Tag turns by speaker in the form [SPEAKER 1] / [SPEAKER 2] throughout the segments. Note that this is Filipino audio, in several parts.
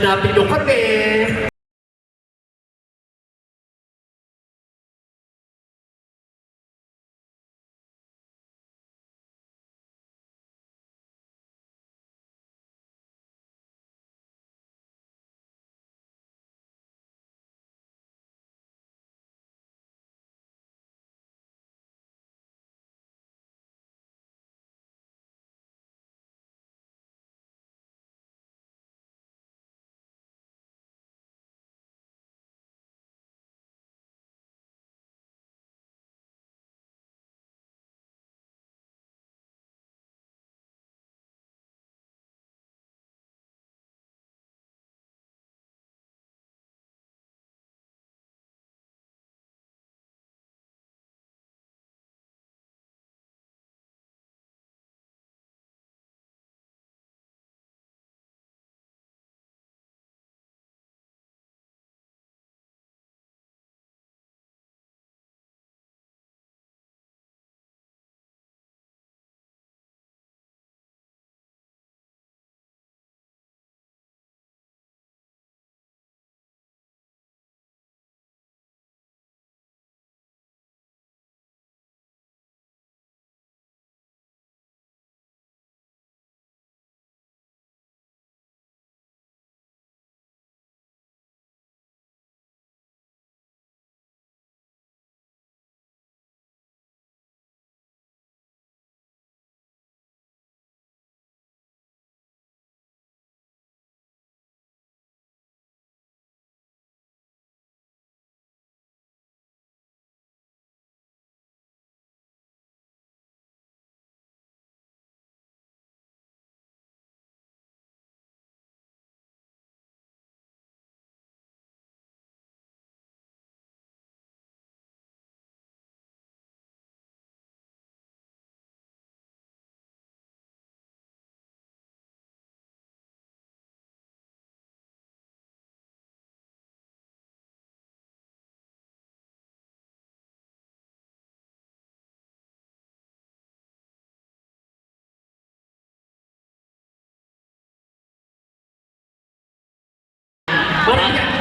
[SPEAKER 1] hanapin nyo kami.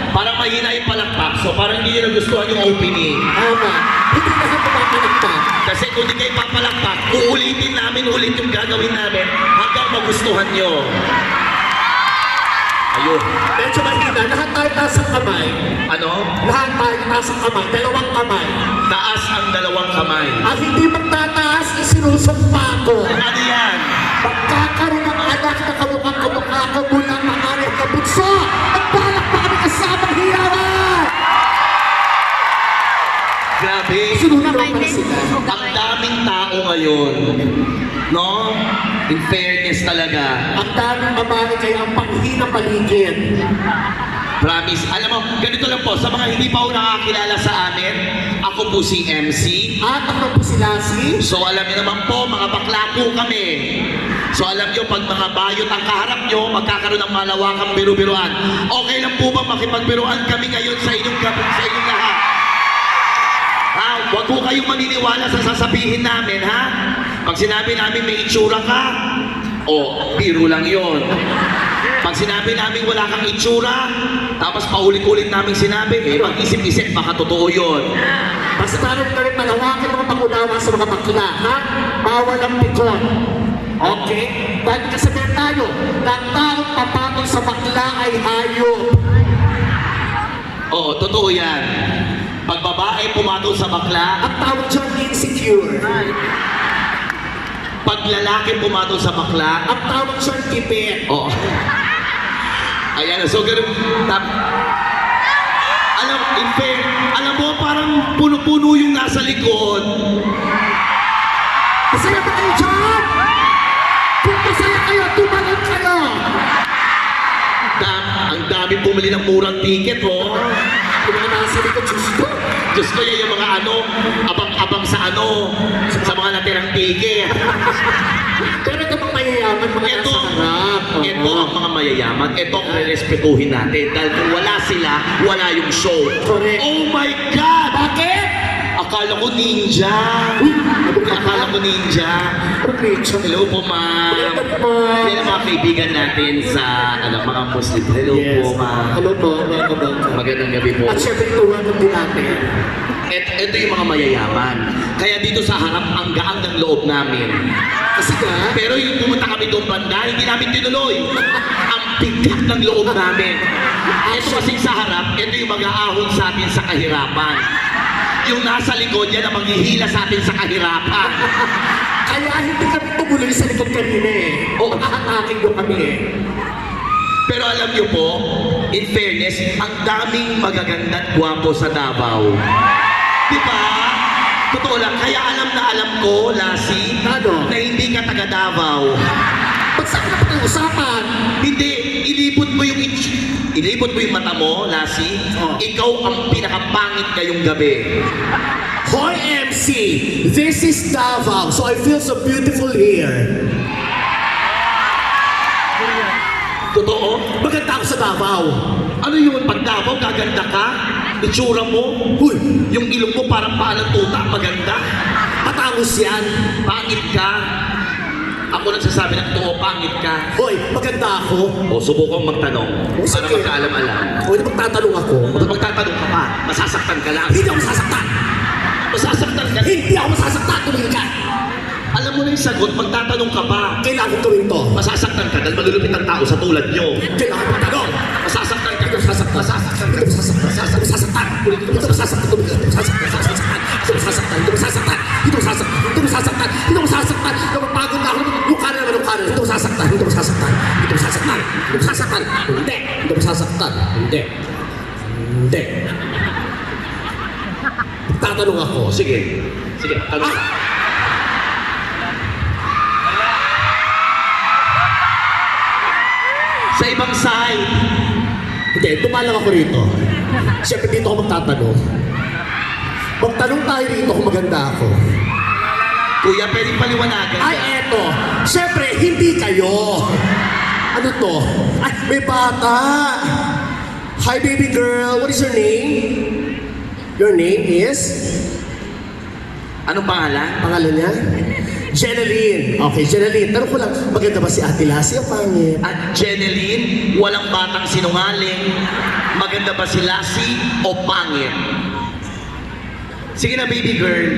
[SPEAKER 2] Parang mahina yung palakpak, so parang hindi nyo nagustuhan yung opening.
[SPEAKER 1] Tama. Hindi na sa pumapalakpak.
[SPEAKER 2] Kasi kung hindi kayo papalakpak, uulitin namin ulit yung gagawin namin hanggang magustuhan nyo. Ayun.
[SPEAKER 1] Medyo mahina. Lahat tayo taas ang kamay.
[SPEAKER 2] Ano?
[SPEAKER 1] Lahat tayo taas ang kamay. Dalawang kamay.
[SPEAKER 2] Taas ang dalawang kamay.
[SPEAKER 1] At hindi magtataas, isinusumpa ko.
[SPEAKER 2] Ano yan?
[SPEAKER 1] Magkakaroon ng anak na kamukha ko mula maaari na bunso. At balak pa kami kasamang hiyawan.
[SPEAKER 2] Grabe.
[SPEAKER 1] Sunod naman pala sila.
[SPEAKER 2] Ang daming tao ngayon. No? In fairness talaga.
[SPEAKER 1] Ang daming babae kaya ang panghina paligid.
[SPEAKER 2] Promise. Alam mo, ganito lang po, sa mga hindi pa ho nakakilala sa amin, ako po si MC.
[SPEAKER 1] At ako po si Lassie.
[SPEAKER 2] So alam niyo naman po, mga bakla po kami. So alam niyo, pag mga bayot ang kaharap niyo, magkakaroon ng malawakang biru-biruan. Okay lang po ba makipagbiruan kami ngayon sa inyong lahat? Ha? Huwag po kayong maniniwala sa sasabihin namin, ha? Pag sinabi namin may itsura ka, biro lang yon. Pag sinabi namin wala kang itsura, tapos paulit-ulit namin sinabi, mag-isip-isip, baka totoo yun.
[SPEAKER 1] Basta rin ka rin malawakin mga pangunawa sa mga bakla, ha? Bawal ang pikon. Okay? Dahil kasabihan tayo, na ang taong papatol sa bakla ay hayop.
[SPEAKER 2] Oo, totoo yan. Pag babae pumatol sa bakla,
[SPEAKER 1] Ang tawag dyan, insecure.
[SPEAKER 2] pag lalaki pumatol sa bakla,
[SPEAKER 1] Ang tawag dyan, kipit.
[SPEAKER 2] oo. Ayan, so ganun. Alam mo, parang puno-puno yung nasa likod.
[SPEAKER 1] Masaya ba kayo dyan? Kung masaya kayo, tumalon kayo.
[SPEAKER 2] Ang dami bumili ng murang ticket, oh.
[SPEAKER 1] Kung mga nasa likod, Diyos ko.
[SPEAKER 2] Diyos ko yan yung mga abang sa sa mga natirang ticket.
[SPEAKER 1] Pero ito mga mayayaman, mga
[SPEAKER 2] Ito,
[SPEAKER 1] nasa harap.
[SPEAKER 2] ito ang mga mayayaman. Ito ang respetuhin natin. Dahil kung wala sila, wala yung show.
[SPEAKER 1] Correct.
[SPEAKER 2] Oh my God!
[SPEAKER 1] Bakit?
[SPEAKER 2] Akala Akala ko ninja. Akala ko ninja. Hello po, ma'am. Yan ang mga kaibigan natin sa mga Muslim. Hello po, ma'am.
[SPEAKER 1] Hello po, welcome.
[SPEAKER 2] Magandang gabi po.
[SPEAKER 1] At syempre, tuwanan din natin.
[SPEAKER 2] Ito yung mga mayayaman. Kaya dito sa harap, ang gaang ng loob namin.
[SPEAKER 1] Kasi ka,
[SPEAKER 2] Pero yung pumunta kami doon banda, hindi namin tinuloy. Ang bigat ng loob namin. Ito kasi sa harap, ito yung mag-aahon sa atin sa kahirapan. Yung nasa likod yan ang manghihila sa atin sa kahirapan.
[SPEAKER 1] kaya hindi kami tumuloy sa likod kanina eh. O, nakakaking doon kami eh.
[SPEAKER 2] Pero alam niyo po, in fairness, ang daming magaganda at gwapo sa Davao. Di ba? Totoo lang, kaya alam na alam ko, Lassie,
[SPEAKER 1] Ano?
[SPEAKER 2] na hindi ka taga Davao.
[SPEAKER 1] Ba't saan na pag-uusapan?
[SPEAKER 2] Hindi, ilipot mo yung mata mo, Lassie.
[SPEAKER 1] Oh.
[SPEAKER 2] Ikaw ang pinakapangit ngayong gabi.
[SPEAKER 1] Hoy MC, this is Davao, so I feel so beautiful here.
[SPEAKER 2] Totoo?
[SPEAKER 1] Maganda ako sa Davao.
[SPEAKER 2] Ano yun? Pag Davao, gaganda ka? Itsura mo?
[SPEAKER 1] Huy,
[SPEAKER 2] Yung ilong mo parang paalang tuta, maganda?
[SPEAKER 1] matangos yan.
[SPEAKER 2] Pangit ka? Ako nagsasabi ng totoo, pangit ka.
[SPEAKER 1] Hoy, maganda ako.
[SPEAKER 2] O, subukang magtanong
[SPEAKER 1] O,
[SPEAKER 2] para
[SPEAKER 1] sige.
[SPEAKER 2] magkaalam-alam.
[SPEAKER 1] Hoy, magtatanong ako.
[SPEAKER 2] Kung magtatanong ka pa, masasaktan ka lang.
[SPEAKER 1] Hindi ako masasaktan.
[SPEAKER 2] Masasaktan ka lang.
[SPEAKER 1] Hindi ako masasaktan. Tumingin ka.
[SPEAKER 2] Alam mo na yung sagot, magtatanong ka pa.
[SPEAKER 1] Kailangan ko gawin to.
[SPEAKER 2] Masasaktan ka dahil malulupit ang tao sa tulad nyo.
[SPEAKER 1] Kailangan ko magtanong.
[SPEAKER 2] Masasaktan ka.
[SPEAKER 1] Hindi ako masasaktan. Masasaktan. Hindi ako masasaktan. Hindi ako masasaktan. Hindi ako masasaktan. Hindi ako masasaktan. Hindi ako masasaktan. Hindi ako masasaktan. Hindi ako masasaktan. Hindi ako masasaktan. Napapagod na ako. Yung kanan naman, yung kanan. Hindi ako masasaktan. Hindi ako masasaktan. Hindi ako masasaktan. Hindi ako masasaktan. Hindi. Hindi ako masasaktan. Hindi. Hindi. Tatanong ako.
[SPEAKER 2] O, sige. Sige, tanong ka. Sa ibang side,
[SPEAKER 1] Hindi, tumalang ako rito. Siyempre dito ako magtatanong. Magtanong tayo rito kung maganda ako.
[SPEAKER 2] kuya, pwedeng paliwanagan
[SPEAKER 1] Ay,
[SPEAKER 2] ka.
[SPEAKER 1] eto. Siyempre, hindi kayo. Ano to? Ay, may bata. Hi, baby girl. What is your name? Your name is?
[SPEAKER 2] Anong pangalan?
[SPEAKER 1] Pangalan niya? Jeneline. Okay, Jeneline. Tanong ko lang, maganda ba si Ate Lassie o pangit?
[SPEAKER 2] At Jeneline, walang batang sinungaling. Maganda ba si Lassie o pangit? Sige na, baby girl.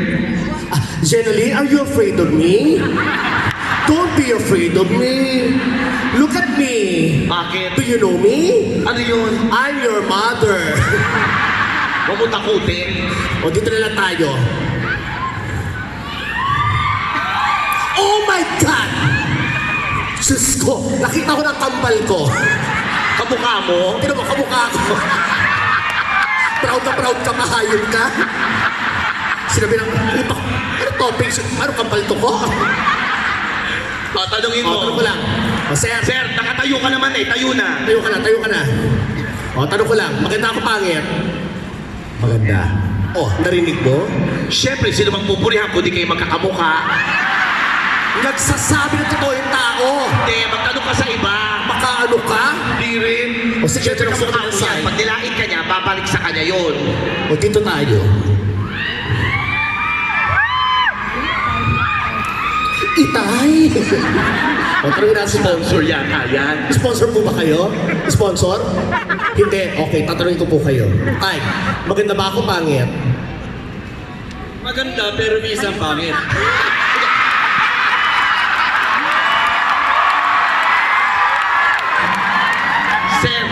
[SPEAKER 1] Ah, Jeneline, are you afraid of me? Don't be afraid of me. Look at me.
[SPEAKER 2] Bakit?
[SPEAKER 1] Do you know me?
[SPEAKER 2] Ano yun?
[SPEAKER 1] I'm your mother.
[SPEAKER 2] Huwag mo takutin.
[SPEAKER 1] O, dito na lang tayo. Oh my God! Diyos ko, nakita ko ng kambal ko.
[SPEAKER 2] Kamukha mo?
[SPEAKER 1] Tino mo, kamukha ko. Proud ka, mahayop ka. Sinabi ng, ano to, ano kambal to ko?
[SPEAKER 2] O, tanungin
[SPEAKER 1] O,
[SPEAKER 2] mo.
[SPEAKER 1] tanong ko lang. O, sir,
[SPEAKER 2] Sir, nakatayo ka naman eh. Tayo na.
[SPEAKER 1] tayo ka na. O, tanong ko lang, maganda ako pangit? Maganda. O, narinig mo?
[SPEAKER 2] Siyempre, sino mang pupurihan kung di kayo magkakamukha?
[SPEAKER 1] Nagsasabi ng totoo yung tao.
[SPEAKER 2] Hindi, magtanong ka sa iba.
[SPEAKER 1] Makaano ka?
[SPEAKER 2] Di rin.
[SPEAKER 1] O, sige,
[SPEAKER 2] Siyempre,
[SPEAKER 1] tanong
[SPEAKER 2] kamukha
[SPEAKER 1] sa
[SPEAKER 2] mo
[SPEAKER 1] side.
[SPEAKER 2] yan. Pag nilait ka niya, babalik sa kanya yun.
[SPEAKER 1] O, dito tayo. Itay! O, tanongin natin si
[SPEAKER 2] Sponsor yata yan.
[SPEAKER 1] Sponsor po ba kayo? Sponsor? Hindi. Okay, tatanungin ko po kayo. Tay, maganda ba ako pangit?
[SPEAKER 3] Maganda pero minsan pangit.
[SPEAKER 2] Sir,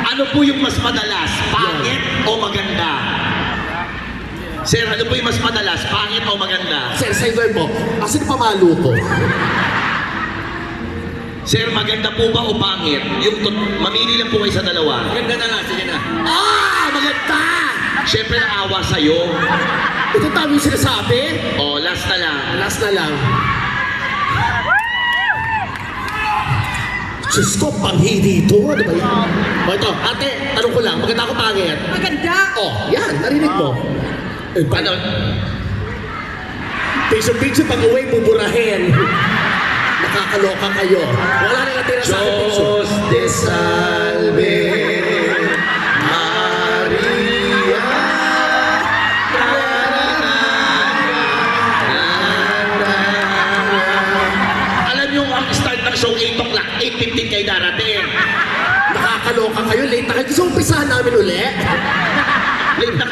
[SPEAKER 2] ano po yung mas madalas? Pangit o maganda? Sir, ano po yung mas madalas? Pangit o maganda?
[SPEAKER 1] Sir, sa inyo po, asan pamalo ko?
[SPEAKER 2] Sir, maganda po ba o pangit? Mamili lang po kayo sa dalawa.
[SPEAKER 3] Maganda na lang, sige na.
[SPEAKER 1] Ah! Maganda!
[SPEAKER 2] Siyempre, naawa sa'yo.
[SPEAKER 1] Ito tama yung sinasabi?
[SPEAKER 2] O, last na lang.
[SPEAKER 1] Last na lang. Diyos ko, panghi dito. Ano ba yan? O ito, ate, tanong ko lang, maganda ako pangit?
[SPEAKER 4] Maganda.
[SPEAKER 1] Oh, yan, narinig mo. Eh,
[SPEAKER 2] Ano?
[SPEAKER 1] Piso-piso pag uwi, buburahin. Nakakaloka kayo. Wala na natira sa akin piso.
[SPEAKER 2] Diyos de salve, Maria,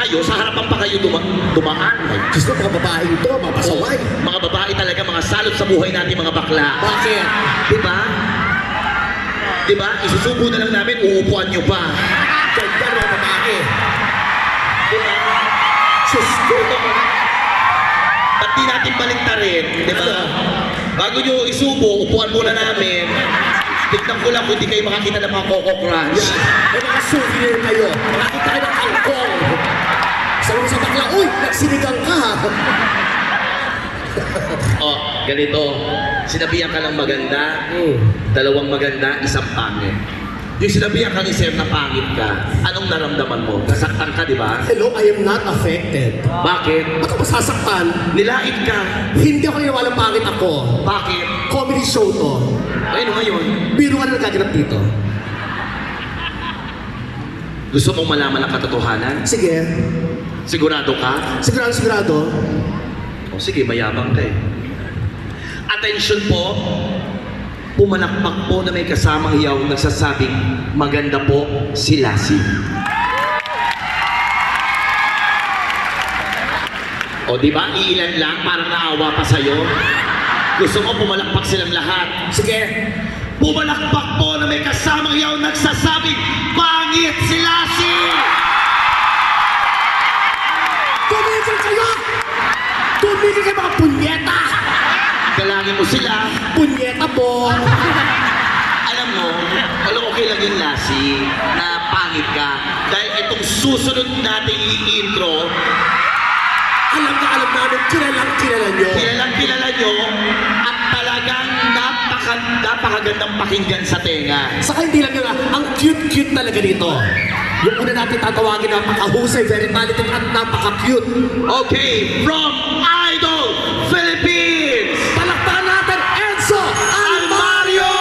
[SPEAKER 2] kayo, sa harapan pa kayo dumaan.
[SPEAKER 1] Gusto mga babaeng to, mapasaway.
[SPEAKER 2] Mga babae talaga, mga salot sa buhay natin, mga bakla.
[SPEAKER 1] Bakit?
[SPEAKER 2] Diba? Diba? Isusubo na lang namin, uupuan nyo pa.
[SPEAKER 1] Ganda mga babae.
[SPEAKER 2] Diba?
[SPEAKER 1] Diyos ko.
[SPEAKER 2] Ba't di natin baliktarin? Diba? Bago nyo isubo, upuan muna namin. Tignan ko lang kung di kayo makakita ng mga Coco Crunch.
[SPEAKER 1] May mga souvenir kayo. Makakita kayo ng kangkong. Sabi mo sa bakla, uy, nagsinigang ka.
[SPEAKER 2] Oh, ganito. Sinabihan ka ng maganda, dalawang maganda, isang pangit. Yung sinabihan ka ni Sir na pangit ka, anong naramdaman mo? Nasaktan ka, di ba?
[SPEAKER 1] Hello, I am not affected.
[SPEAKER 2] Bakit?
[SPEAKER 1] Ba't ako masasaktan?
[SPEAKER 2] Nilait ka.
[SPEAKER 1] Hindi ako niniwalang pangit ako.
[SPEAKER 2] Bakit?
[SPEAKER 1] Comedy show to.
[SPEAKER 2] Ayun ngayon.
[SPEAKER 1] Biro ka na nagaganap dito.
[SPEAKER 2] Gusto mong malaman ang katotohanan?
[SPEAKER 1] Sige.
[SPEAKER 2] Sigurado ka?
[SPEAKER 1] Sigurado, sigurado.
[SPEAKER 2] O sige, mayabang ka eh. Attention po. Pumalakpak po na may kasamang hiyaw nagsasabing maganda po si Lassie. O di ba? Iilan lang, parang naawa pa sa'yo. Gusto mo pumalakpak silang lahat.
[SPEAKER 1] Sige.
[SPEAKER 2] Pumalakpak po na may kasamang hiyaw nagsasabing pangit si Lassie!
[SPEAKER 1] Tumigil kayo! Tumigil kayo mga punyeta!
[SPEAKER 2] Galangin mo sila.
[SPEAKER 1] Punyeta po!
[SPEAKER 2] Alam mo, okay lang yung Lassie na pangit ka. Dahil itong susunod nating i-intro,
[SPEAKER 1] Alam na alam namin, kilalang kilala nyo.
[SPEAKER 2] kilalang kilala nyo at talagang napakagandang pakinggan sa tenga.
[SPEAKER 1] Saka hindi lang yun, ang cute-cute talaga dito. Yung una natin tatawagin na napakahusay, very talented at napaka-cute.
[SPEAKER 2] Okay, from Idol Philippines!
[SPEAKER 1] Palakpakan natin, Enzo Almario!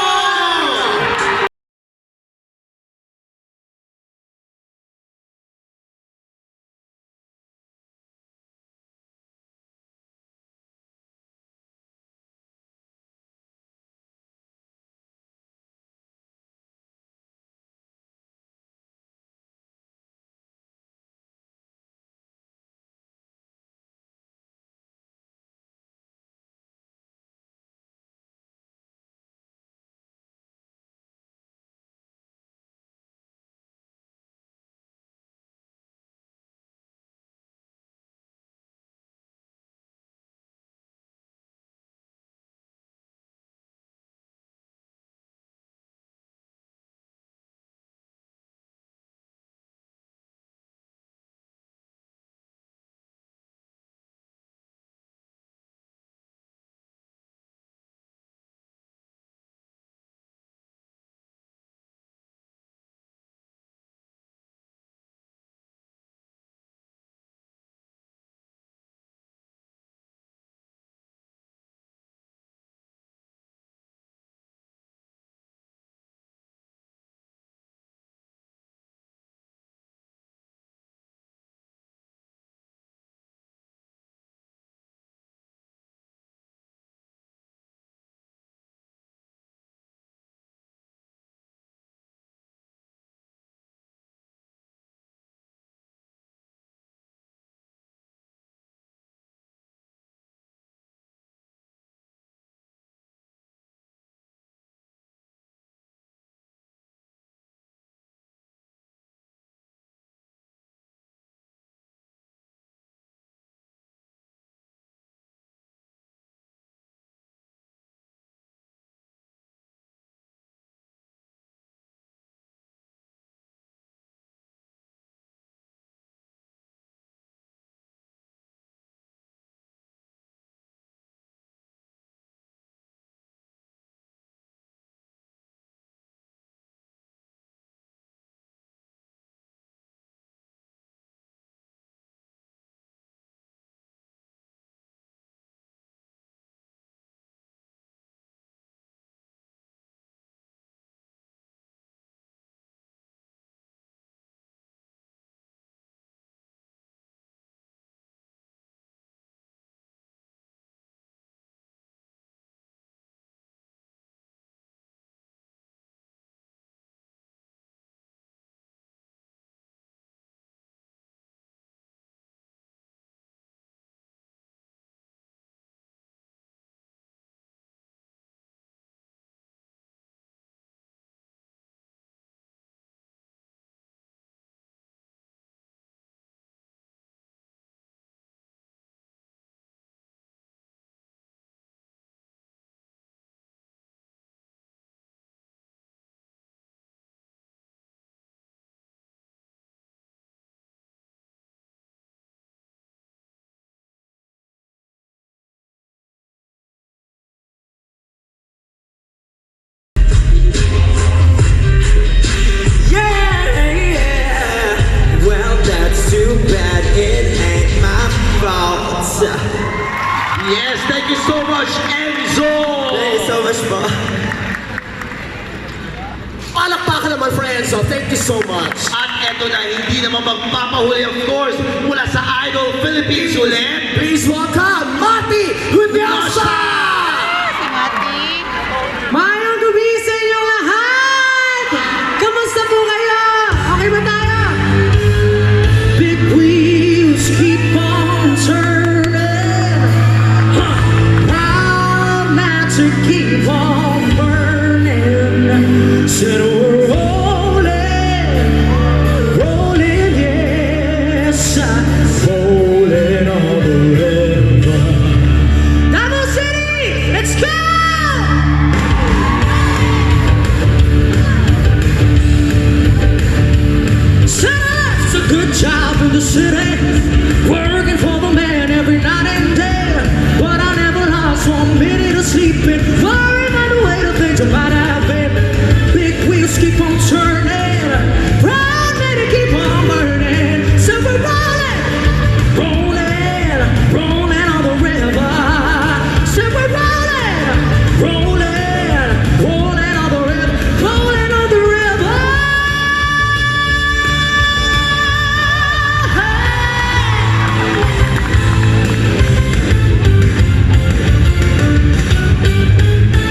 [SPEAKER 2] Yes, thank you so much, Enzo!
[SPEAKER 3] Thank you so much po.
[SPEAKER 1] Palakpakan naman, friends. So, thank you so much.
[SPEAKER 2] At eto na, hindi naman magpapahuli, of course, mula sa Idol Philippines ulit.
[SPEAKER 1] Please welcome Mati Hubiasa!
[SPEAKER 4] Si Mati.
[SPEAKER 5] Mayong gabi sa inyong lahat! Kamusta po kayo? Okay ba tayo? Big wheels keep on turning, proud nights keep on burning. Said we're rolling, rolling, yes, rolling on the river. Davao City, let's go! It's a good job in the city, working for the man every night and day. But I never lost 1 minute of sleeping, worrying on the way to things about have been. Big wheels keep on turning, proud men keep on burning. So we're rolling, rolling, rolling on the river. So we're rolling, rolling, rolling on the river, rolling on the river.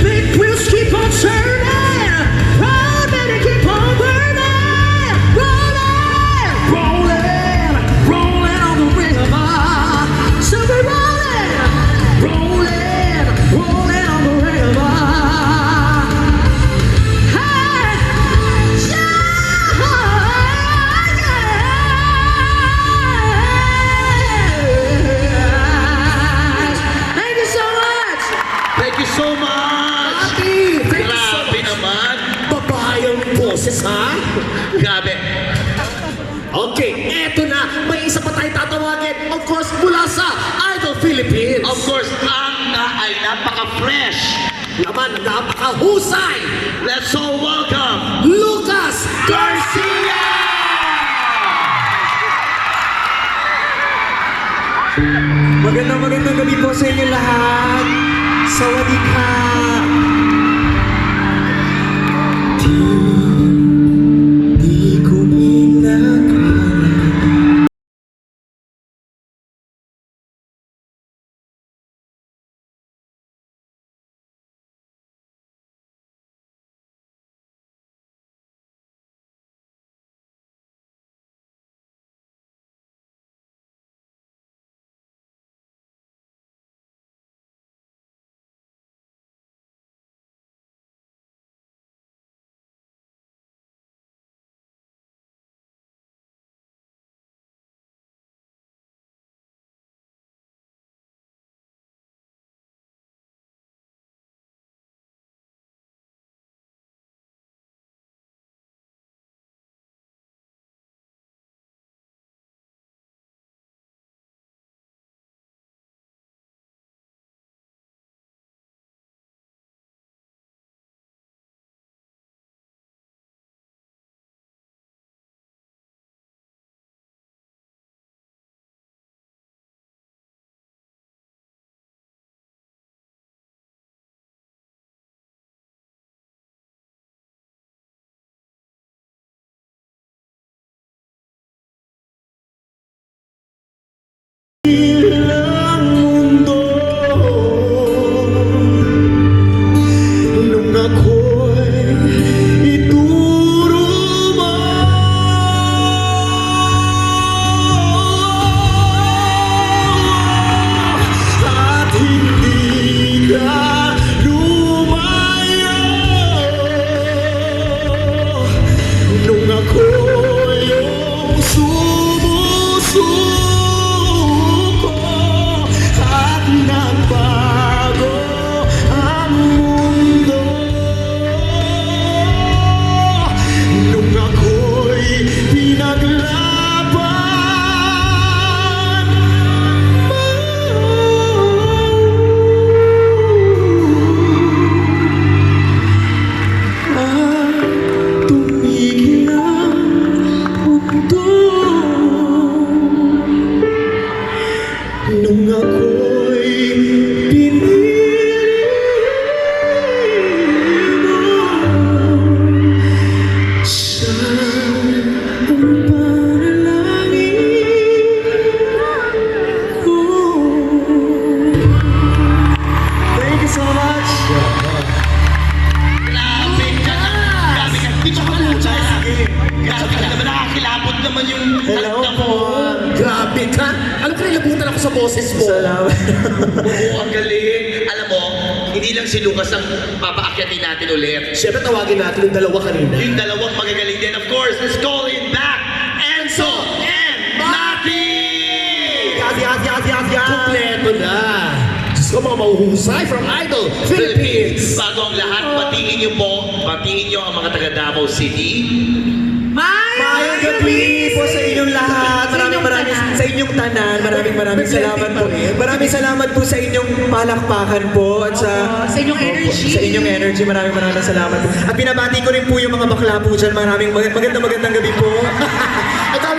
[SPEAKER 5] Big wheels keep on turning, proud men keep on burning, rolling, rolling, rolling on the river. So we're rolling, rolling, rolling on the river. Hey, yeah. Thank you so much.
[SPEAKER 2] Thank you so much!
[SPEAKER 1] Mati, thank you so
[SPEAKER 2] Grabe
[SPEAKER 1] much.
[SPEAKER 2] naman!
[SPEAKER 1] Babae ang boses, ha?
[SPEAKER 2] Grabe!
[SPEAKER 1] Okay, eto na. May isa pa tayo tatawagin. Of course, mula sa Idol Philippines.
[SPEAKER 2] Of course, ang ay napaka-fresh.
[SPEAKER 1] Naman, napakahusay.
[SPEAKER 2] Let's all welcome
[SPEAKER 1] Lucas Garcia!
[SPEAKER 5] Magandang gabi po sa inyo lahat. Sawadee ka. Di ko inakala. Ang mundo nung ako'y ituro mo at hindi ka lumayo nung ako'y iyong sumusuko at nagbago ang mundo nung ako'y pinaglaban tumigil ang mundo nung ako'y
[SPEAKER 1] ako sa boses mo.
[SPEAKER 5] Salamat.
[SPEAKER 2] Oo, ang galing. Alam mo, hindi lang si Lucas ang papaakyatin natin ulit.
[SPEAKER 1] Siyempre tawagin natin yung dalawa kanina.
[SPEAKER 2] Yung dalawang magagaling din. Of course, let's call in back Enzo and Maki!
[SPEAKER 1] Kompleto na. Diyos ko, mga mahuhusay from Idol Philippines.
[SPEAKER 2] Bago ang lahat, patingin niyo ang mga taga Davao City.
[SPEAKER 5] Mayong gabi po sa inyong lahat. Maraming sa inyong tanan. Maraming salamat po. Maraming salamat po sa inyong palakpakan po at sa
[SPEAKER 4] inyong energy.
[SPEAKER 5] Sa inyong energy. Maraming salamat po. At binabati ko rin po yung mga bakla po dyan. Maraming magandang gabi po.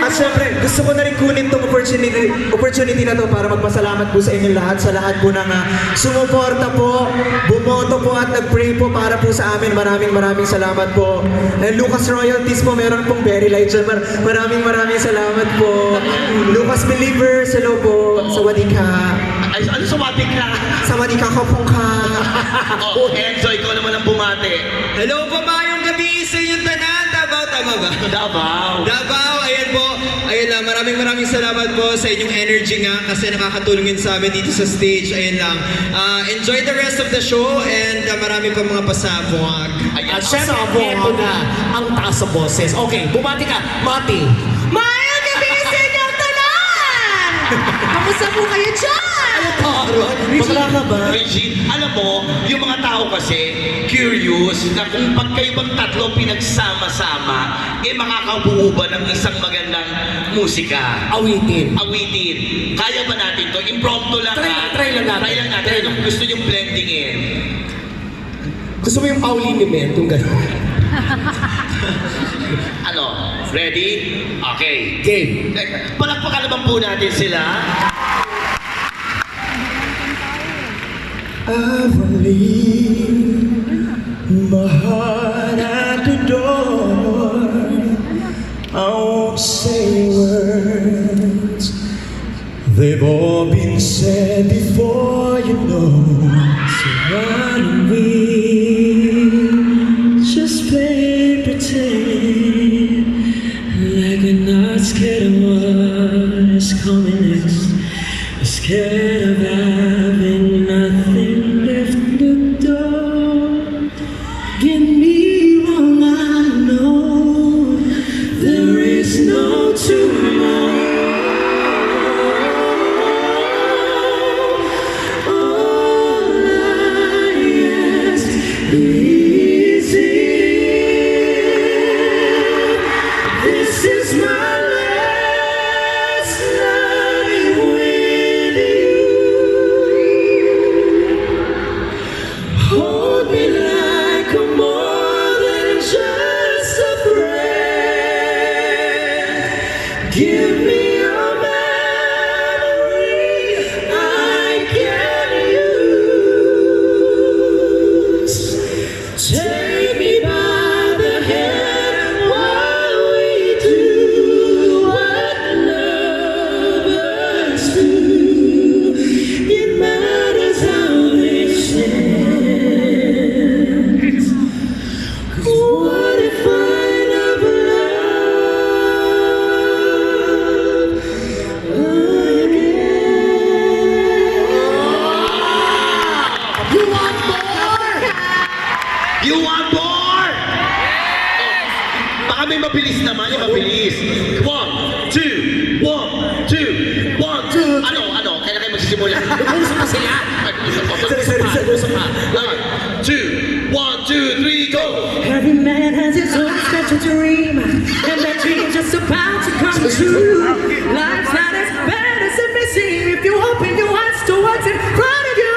[SPEAKER 5] At syempre, gusto ko na rin kunin itong opportunity na to para magpasalamat po sa inyong lahat, sa lahat po ng sumuporta po, bumoto po at nag-pray po para po sa amin. Maraming salamat po. And Lucas Royalties po, meron pong very light dyan. Maraming salamat po. Lucas Believers, hello po. Sawadika.
[SPEAKER 2] Ay, ano sumating ka?
[SPEAKER 5] Sawadika ko pong ka.
[SPEAKER 2] Oh, Enzo, ikaw naman ang bumati.
[SPEAKER 3] Hello po, mayong gabi sa inyong tanan. Davao, tama ba? Davao, ayan po. Ayun lang, maraming salamat po sa inyong energy nga kasi nakakatulong yun sa amin dito sa stage. Ayun lang. Enjoy the rest of the show and marami pa mga pasabog.
[SPEAKER 1] At syempre, ito na ang taas sa boses. Okay, bumati ka. Mati.
[SPEAKER 4] Mayang gabi sa inyong tanan! Kamusta po kayo dyan?
[SPEAKER 5] Bakla ka ba?
[SPEAKER 2] Regine, alam mo, yung mga tao kasi curious na kung pag kayo bang tatlo pinagsama-sama, makakabuo ba ng isang magandang musika?
[SPEAKER 1] Awitin.
[SPEAKER 2] Kaya ba natin to? Impromptu lang.
[SPEAKER 1] Try lang natin.
[SPEAKER 2] Try lang natin. Kung gusto yung blending in.
[SPEAKER 1] Gusto mo yung Pauline Mint, yung gano'n.
[SPEAKER 2] Ano? Ready? Okay.
[SPEAKER 1] Game.
[SPEAKER 2] Palakpakan naman po natin sila.
[SPEAKER 5] I will leave my heart at the door. I won't say words. They've all been said before, you know. So why don't we just play pretend like we're not scared of what's coming next. We're scared of having nothing left to do. Get me wrong, I know there is no tomorrow. All I ask is this is my last night with you. Hold me like I'm more than just a friend. Give me your memory I can use. Take me by the hand while we do what lovers do. It matters how they change. 'Cause what if I never love again?
[SPEAKER 1] You want more?
[SPEAKER 2] You want more? Oh, baka may mabilis naman, yung mabilis. 1, 2, 1, 2, 1, 2. Ano? Kailan kayo magsisimula?
[SPEAKER 1] Nag-uusap pa sila. Nag-uusap pa.
[SPEAKER 2] 1, 2, 1, 2, 3, go!
[SPEAKER 5] Every man has his own special dream, and that dream's just about to come true. Life's not as bad as it may seem if you open your eyes to what's in front of you.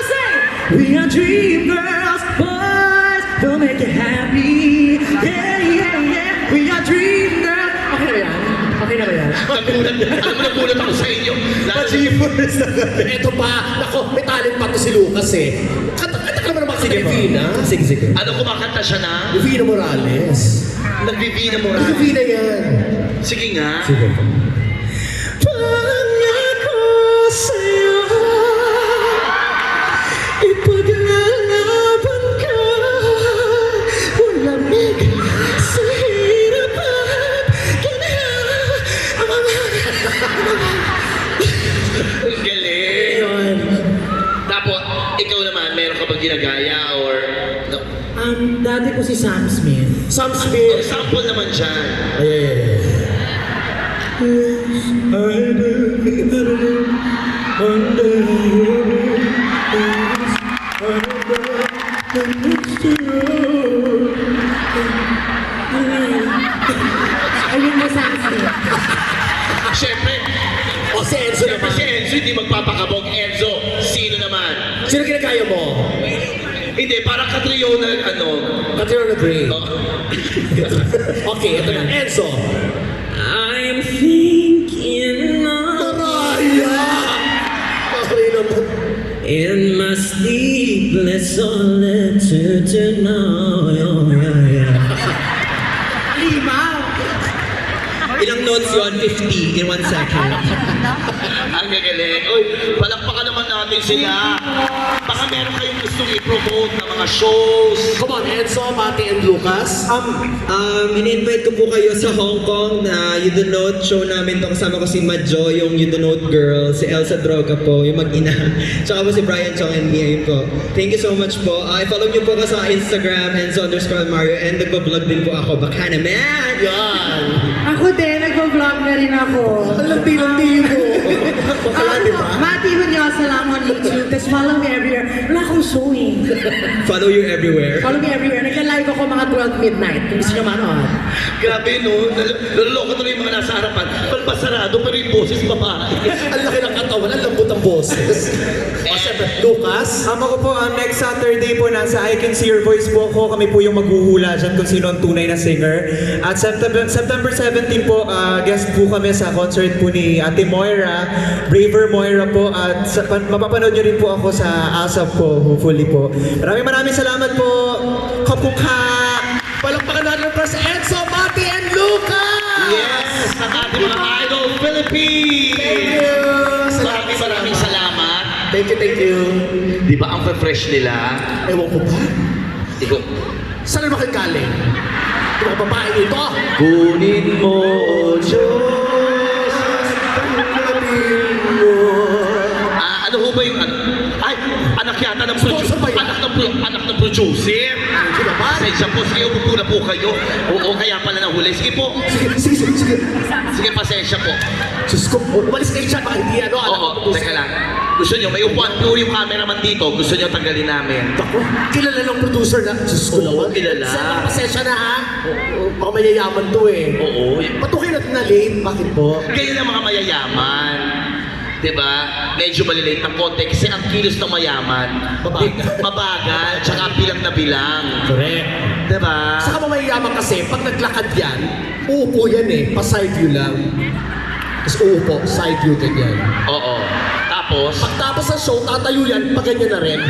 [SPEAKER 5] Say, we are dream girls, boys, we'll make you happy. Yeah. We are dream girls. Okay na ba yan?
[SPEAKER 2] Nagulat ako sa inyo.
[SPEAKER 1] Ito pa, nako, may talent pa to si Lucas eh. Kanta ka naman si Divina. Sige.
[SPEAKER 2] Ano, kumakanta siya na?
[SPEAKER 1] Divina Morales.
[SPEAKER 2] Nag-Divina Moral.
[SPEAKER 1] Divina yan.
[SPEAKER 2] Sige nga.
[SPEAKER 5] Pangako sa'yo, ipaglalaban ka. Malamig sa hirap at
[SPEAKER 2] ginagaya or... No.
[SPEAKER 5] Dati po si Sam Smith.
[SPEAKER 1] Sam Smith.
[SPEAKER 2] Sample naman dyan.
[SPEAKER 4] Ayun mo, Sam Smith.
[SPEAKER 2] Siyempre,
[SPEAKER 1] O si Enzo
[SPEAKER 2] siyempre
[SPEAKER 1] naman.
[SPEAKER 2] si Enzo hindi magpapakabog. Enzo, sino naman?
[SPEAKER 1] Sino ginagaya mo?
[SPEAKER 2] Hindi, parang katrio na ano.
[SPEAKER 1] Katrina Gray.
[SPEAKER 2] Oh.
[SPEAKER 1] Okay, ito na. Enzo.
[SPEAKER 5] I'm thinking of
[SPEAKER 1] Mariah! Okay naman.
[SPEAKER 5] in my sleepless solitude tonight. Oh, yeah.
[SPEAKER 4] Limaw.
[SPEAKER 3] Ilang notes yun? 50 in 1 second.
[SPEAKER 2] Ang gagaling. Uy, palakpakan naman natin sila. Baka meron kayong gustong i-promote na mga shows.
[SPEAKER 1] Come on, Enzo, Mati, and Lucas.
[SPEAKER 3] In-invite ko po kayo sa Hong Kong na You Do Note show namin to. Kasama ko si Madjo, yung You Do Note girl, si Elsa Droga po, yung mag-ina. Tsaka po si Brian Chong and Mia yun po. Thank you so much po. I-follow niyo po ako sa Instagram, Enzo_Mario, and nagpa-vlog din po ako. Baka naman!
[SPEAKER 1] Yan.
[SPEAKER 4] Ako din, nag-vlog na rin ako.
[SPEAKER 1] Alam, tino-tino mo. Bakala, di ba?
[SPEAKER 4] Mati Hunyosa lang on YouTube. Tapos follow me everywhere. Wala akong showing.
[SPEAKER 3] Follow you everywhere.
[SPEAKER 4] Follow me everywhere. Nagka-live ako mga 12 midnight. Kung gusto nyo manood.
[SPEAKER 2] Grabe no, naloloko tuloy yung mga nasa harapan. Palpasarado pero yung boses babae.
[SPEAKER 1] Ang laki ng katawan, ang lambot ang boses. O, siyempre, Lucas.
[SPEAKER 3] Ako po, next Saturday po, nasa I Can See Your Voice po ako. Kami po yung maghuhula dyan kung sino ang tunay na singer. At September 17 po, guest po kami sa concert po ni Ate Moira, Braver Moira po. At mapapanood nyo rin po ako sa ASAP po, hopefully po. Maraming salamat po. Kapukha!
[SPEAKER 1] Palakpakan natin para sa Enzo, Mati, and Lucas!
[SPEAKER 2] Yes! Ang ating mga Idol Philippines!
[SPEAKER 1] Thank you!
[SPEAKER 2] Maraming salamat.
[SPEAKER 1] Thank you.
[SPEAKER 2] Di ba ang fresh nila?
[SPEAKER 1] Ewan ko ba?
[SPEAKER 2] Ikaw,
[SPEAKER 1] Saan naman kayo galing? Di ba babae nito?
[SPEAKER 2] kunin mo, O Diyos. Ano ho ba yung ano? Ay, anak yata ng
[SPEAKER 1] Sponsor ba yan?
[SPEAKER 2] anak ng producer.
[SPEAKER 1] Hindi naman.
[SPEAKER 2] Pasensya po, sige, upo na po kayo. Oo, kaya pala nahuli. Sige po.
[SPEAKER 1] Sige.
[SPEAKER 2] Sige, pasensya po.
[SPEAKER 1] Diyos ko, umalis kayo dyan, baka hindi ano,
[SPEAKER 2] Oo, teka lang. Gusto nyo, may upuan po yung cameraman dito. Gusto nyo tanggalin namin.
[SPEAKER 1] Ako, kilala ng producer na, Diyos ko
[SPEAKER 2] Oo,
[SPEAKER 1] naman.
[SPEAKER 2] kilala.
[SPEAKER 1] Sir, pasensya na ha. Baka mayayaman to eh.
[SPEAKER 2] Oo.
[SPEAKER 1] Ba't okay natin na late? Bakit po?
[SPEAKER 2] Kayo na mga mayayaman. Diba? Medyo malilate ng konti kasi ang kilos ng mayaman. Mabagal, tsaka bilang na bilang.
[SPEAKER 1] Correct.
[SPEAKER 2] Diba?
[SPEAKER 1] Saka mayayaman kasi, pag naglakad yan, uupo yan eh, pa side view lang. Tapos uupo, side view ganyan.
[SPEAKER 2] Oo. Tapos,
[SPEAKER 1] Pagtapos ng show, tatayo yan, pag ganyan na rin.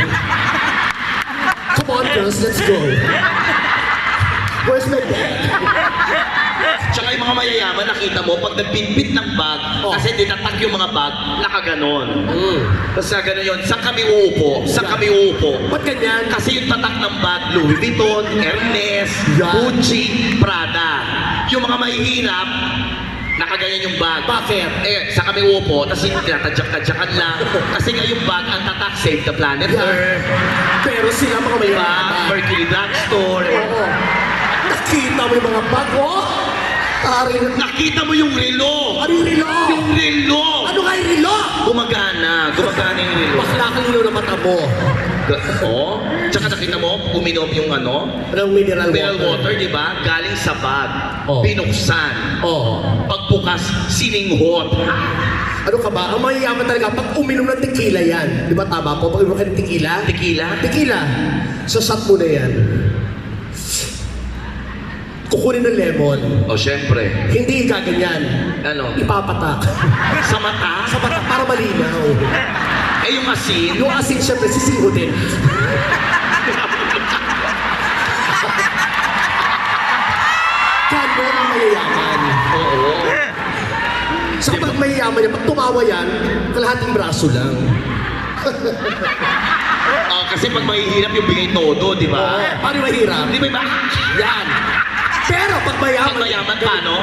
[SPEAKER 1] Come on girls, let's go. Where's my bag?
[SPEAKER 2] tsaka yung mga mayayaman, nakita mo, pag nagbitbit ng bag,
[SPEAKER 1] Oh.
[SPEAKER 2] kasi dinatag yung mga bag, nakaganon. Tapos gano'n yun, saan kami uupo? Saan kami uupo?
[SPEAKER 1] Ba't ganyan?
[SPEAKER 2] Kasi yung tatak ng bag, Louis Vuitton, Hermes,
[SPEAKER 1] Yan.
[SPEAKER 2] Gucci, Prada. Yung mga mahihirap, nakaganyan yung bag.
[SPEAKER 1] Bakit?
[SPEAKER 2] Eh, sa kami upo, tapos yung tinatadyak-tadyakan lang. Kasi nga yung bag, ang tatak, Save the Planet Earth.
[SPEAKER 1] Pero sila mga
[SPEAKER 2] Diba?
[SPEAKER 1] mayayaman.
[SPEAKER 2] Mercury Drugstore.
[SPEAKER 1] Oo. Nakita mo yung mga bag, oh? Tari na.
[SPEAKER 2] Nakita mo yung relo.
[SPEAKER 1] Ano yung relo?
[SPEAKER 2] Yung relo.
[SPEAKER 1] Ano nga yung relo?
[SPEAKER 2] Gumagana yung relo.
[SPEAKER 1] Bakla ka nilo na mata mo.
[SPEAKER 2] Oo. Tsaka nakita mo, uminom yung ano?
[SPEAKER 1] Anong mineral
[SPEAKER 2] Mineral
[SPEAKER 1] water?
[SPEAKER 2] water, di ba? Galing sa bag.
[SPEAKER 1] Oh.
[SPEAKER 2] Binuksan.
[SPEAKER 1] Oo.
[SPEAKER 2] Pagbukas, sininghot.
[SPEAKER 1] Ano ka ba? Ang mayayaman talaga, pag uminom ng tequila yan. Di ba tama po? Pag uminom ka ng tequila?
[SPEAKER 2] Tequila?
[SPEAKER 1] Tequila. So shot mo na yan. Kukunin ng lemon.
[SPEAKER 2] O, syempre.
[SPEAKER 1] Hindi gaganyan.
[SPEAKER 2] Ano?
[SPEAKER 1] Ipapatak.
[SPEAKER 2] Sa mata?
[SPEAKER 1] Sa mata para malinaw.
[SPEAKER 2] Eh, yung asin.
[SPEAKER 1] Yung asin syempre sisihutin. Ganon ang mayayaman.
[SPEAKER 2] Oo.
[SPEAKER 1] So kapag mayayaman yan, pag tumawa yan, kalahating braso lang.
[SPEAKER 2] Kasi pag mahihirap yung bigay todo, di ba?
[SPEAKER 1] Paano mahirap?
[SPEAKER 2] Di ba iba?
[SPEAKER 1] Yan. Pero pag mayaman,
[SPEAKER 2] Pag mayaman, paano?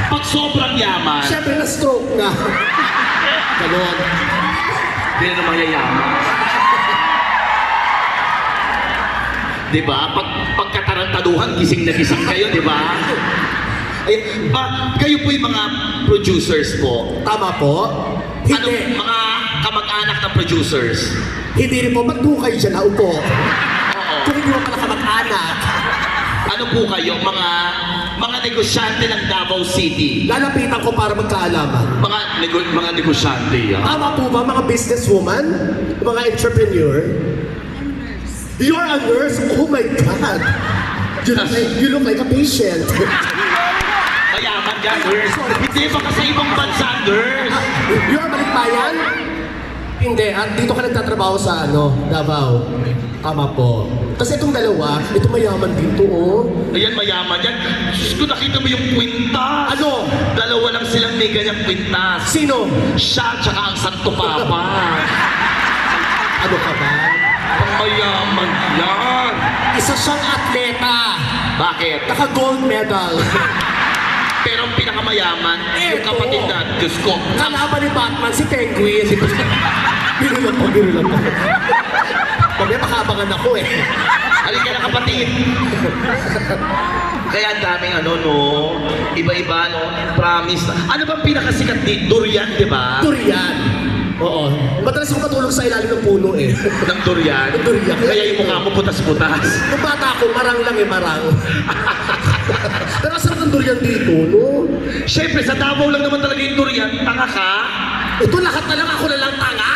[SPEAKER 2] Pag sobrang yaman,
[SPEAKER 1] syempre na-stroke na. Ganon.
[SPEAKER 2] hindi na mayayaman. Di ba? Pagkatarantaduhan, gising na gising kayo, di ba? Ay, kayo po yung mga producers po.
[SPEAKER 1] Tama po?
[SPEAKER 2] Ano,
[SPEAKER 1] Hindi.
[SPEAKER 2] mga kamag-anak ng producers?
[SPEAKER 1] Hindi rin po. Ba't po kayo dyan naupo?
[SPEAKER 2] Oo.
[SPEAKER 1] Kung hindi mo pala kamag-anak,
[SPEAKER 2] Ano po kayo? Mga negosyante ng Davao City.
[SPEAKER 1] lalapitan ko para magkaalaman.
[SPEAKER 2] Mga negosyante, ah.
[SPEAKER 1] Tama po ba mga businesswoman? Mga entrepreneur? You're a nurse? Oh my God! You look like a patient.
[SPEAKER 2] Mayaman yan, nurse. Hindi ba kasi ibang bansa, nurse?
[SPEAKER 1] You're a balikbayan? Hindi. At dito ka nagtatrabaho sa Davao. Tama po. Kasi itong dalawa, ito mayaman dito, oh.
[SPEAKER 2] Ayan, mayaman yan. Diyos ko, nakita mo yung kwintas.
[SPEAKER 1] Ano?
[SPEAKER 2] Dalawa lang silang may ganyang kwintas.
[SPEAKER 1] Sino?
[SPEAKER 2] Siya, tsaka ang Santo Papa.
[SPEAKER 1] Ano ka ba?
[SPEAKER 2] Ang mayaman yan.
[SPEAKER 1] Isa siyang atleta.
[SPEAKER 2] Bakit?
[SPEAKER 1] Naka-gold medal.
[SPEAKER 2] Pero ang pinakamayaman, yung
[SPEAKER 1] Eto.
[SPEAKER 2] kapatid na, Diyos ko,
[SPEAKER 1] Kalaban ni Batman, si Penguin. Biro lang po, biro lang po. Mamaya makabangan ako eh.
[SPEAKER 2] halika na kapatid. Kaya ang daming iba-iba, promise. Ano bang pinakasikat dito? Durian, di ba?
[SPEAKER 1] Durian. Oo. Madalas ako matulog sa ilalim ng puno eh.
[SPEAKER 2] Ng durian.
[SPEAKER 1] Ng durian.
[SPEAKER 2] Kaya yung mukha mo putas-putas.
[SPEAKER 1] Nung bata ako, marang lang eh, marang. Pero sarap ng durian dito, no?
[SPEAKER 2] Siyempre, sa Davao lang naman talaga yung durian. Tanga ka?
[SPEAKER 1] Ito lahat na lang, ako na lang tanga.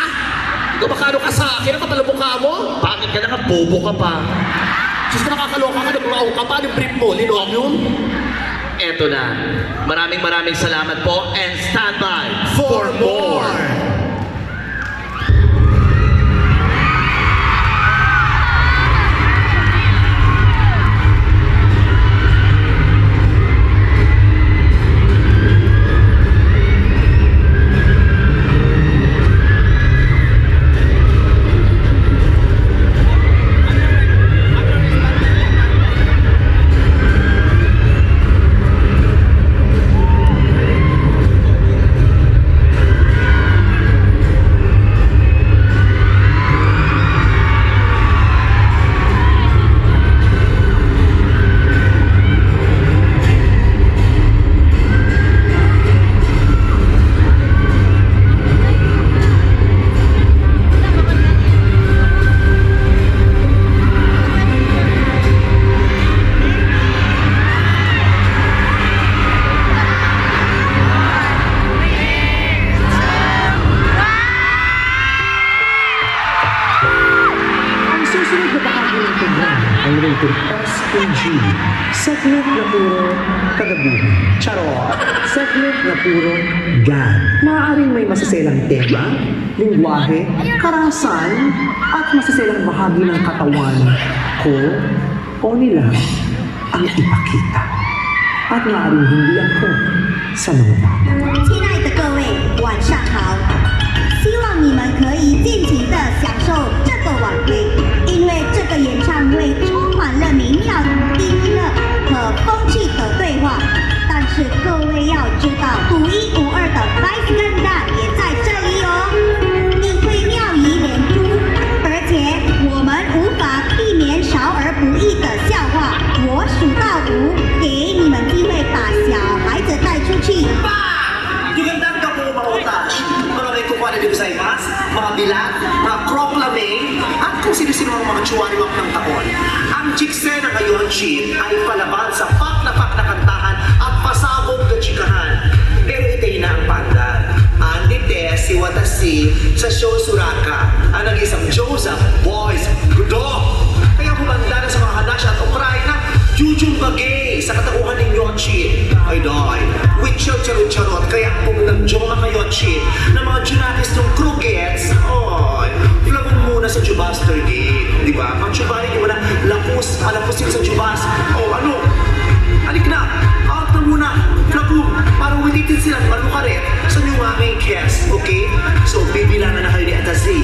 [SPEAKER 1] Ikaw makano ka sa akin, ang kapal ang mukha mo.
[SPEAKER 2] Bakit ka na nga? Bobo ka pa.
[SPEAKER 1] Sus, nakakaloka ka, nagmaaw ka pa, yung brief mo, linoleum.
[SPEAKER 2] Eto na. Maraming salamat po and stand by
[SPEAKER 1] For more.
[SPEAKER 5] Ang susunod na bahagi ng programa ay rated SPG. Segment na puro kagabuhan. Charot! Segment na puro gag. Maaaring may masaselang tema, lingwahe, karahasan, at masaselang bahagi ng katawan ko o nila ang ipakita. At maaaring hindi ako sa mga bata.
[SPEAKER 6] 亲爱的各位，晚上好！希望你们可以尽情的享受这个晚会，因为这个演唱会充满了美妙、音乐和风趣的对话。但是各位要知道，独一无二的 Vice Ganda 也在这里哦，你会妙语连珠，而且我们无法避免少而不易的笑话。我数到5，给你们机会把小孩子带出去。
[SPEAKER 7] Magandang gabi mga otash, mga may kukuha na dito sa imas, mga bilat, mga proclaming, at kung sino-sino ang mga tsuwariwak ng taon. Ang Jixena ngayon, Chief, ay palaban sa pak na kantahan at pasabog na chikahan. Pero itay na ang pandan. Andite si Watasi sa show Suraka, ang nag-isang Joseph Boys Gudo. Kaya humanda na sa mga Hanash at Ukraina, Jujung Bagay sa katauhan ng Yochi. Ay doy, with charot-charot, kaya kung nag-joma ka Yochi, na mga Junakis ng Krugets, oy, flagon muna sa Jubaster Game, di ba? Ang Jubarin yung wala alapusin sa Jubas. O ano, alik na, out na muna, flagong, para umitin silang malukaret sa inyong aking guest, okay? So, bibilangan na kayo ni Atazi.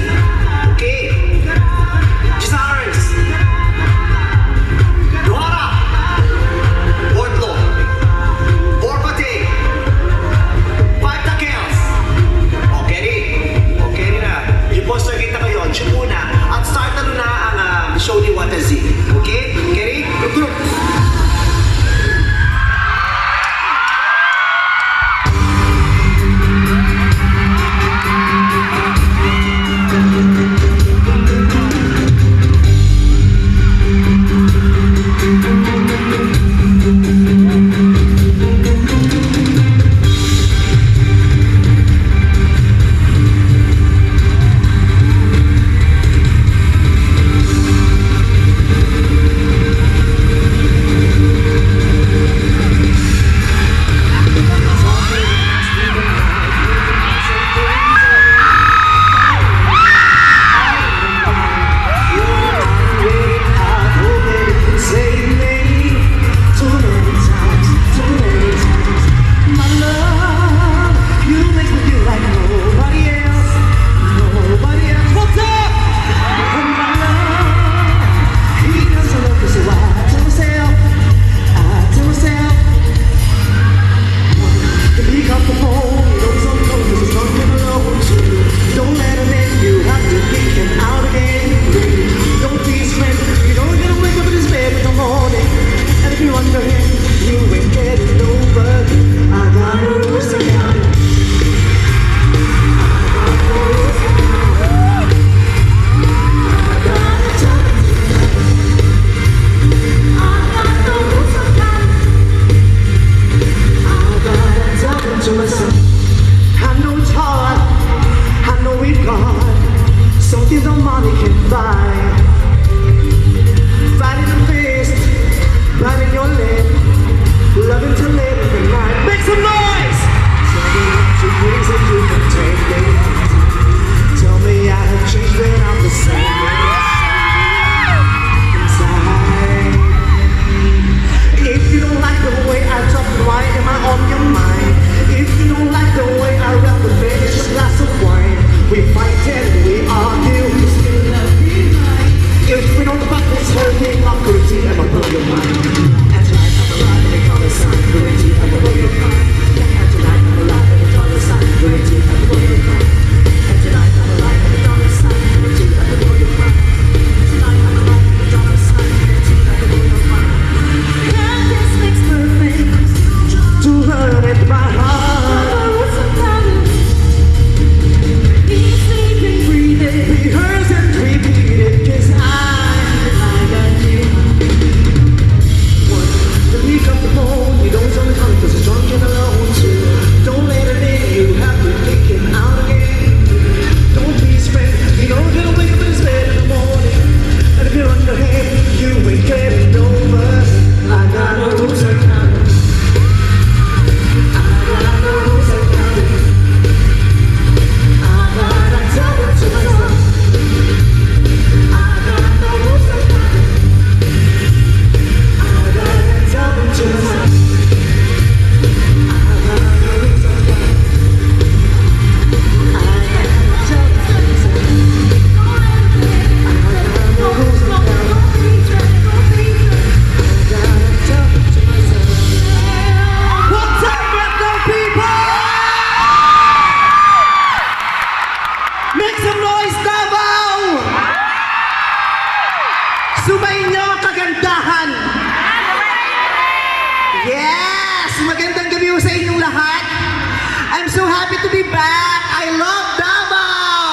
[SPEAKER 7] to be back! I love Davao!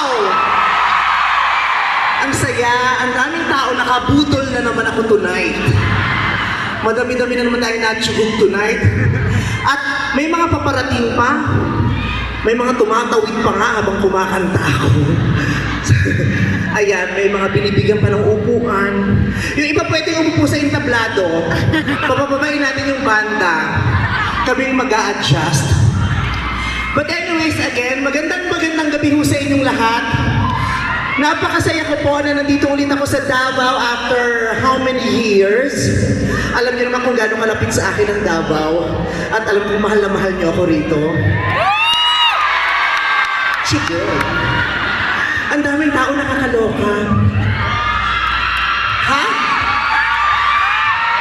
[SPEAKER 7] Ang saya, ang daming tao, nakabutol na naman ako tonight. Madami-dami na naman tayo natsyugog tonight. At may mga paparating pa. May mga tumatawid pa nga habang kumakanta ako. Ayan, may mga binibigyan pa ng upuan. Yung iba pwedeng umupo sa entablado. Papababain natin yung banda. Kaming mag-a-adjust. But anyways, again, magandang gabi ho sa inyong lahat. Napakasaya ko po na nandito ulit ako sa Davao after how many years? Alam niyo naman kung gaano kalapit sa akin ang Davao. At alam kong mahal na mahal niyo ako rito. Sige. Ang daming tao nakakaloka. Ha?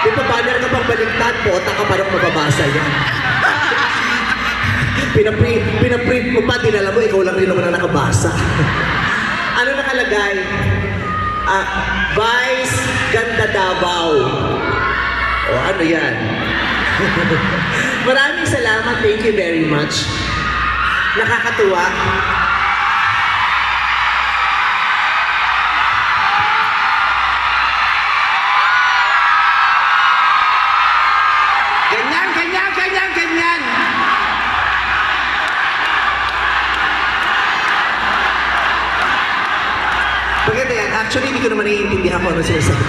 [SPEAKER 7] May pa-banner ka pang baligtad po, ka parang mababasa yan. Pinaprint mo pa, dinala mo, ikaw lang rin naman na nakabasa. Ano nakalagay? Vice Ganda Davao. O ano yan? Maraming salamat, thank you very much. Nakakatuwa. Ganyan. Maganda yan. Actually, hindi ko naman naiintindihan kung ano sinasabi.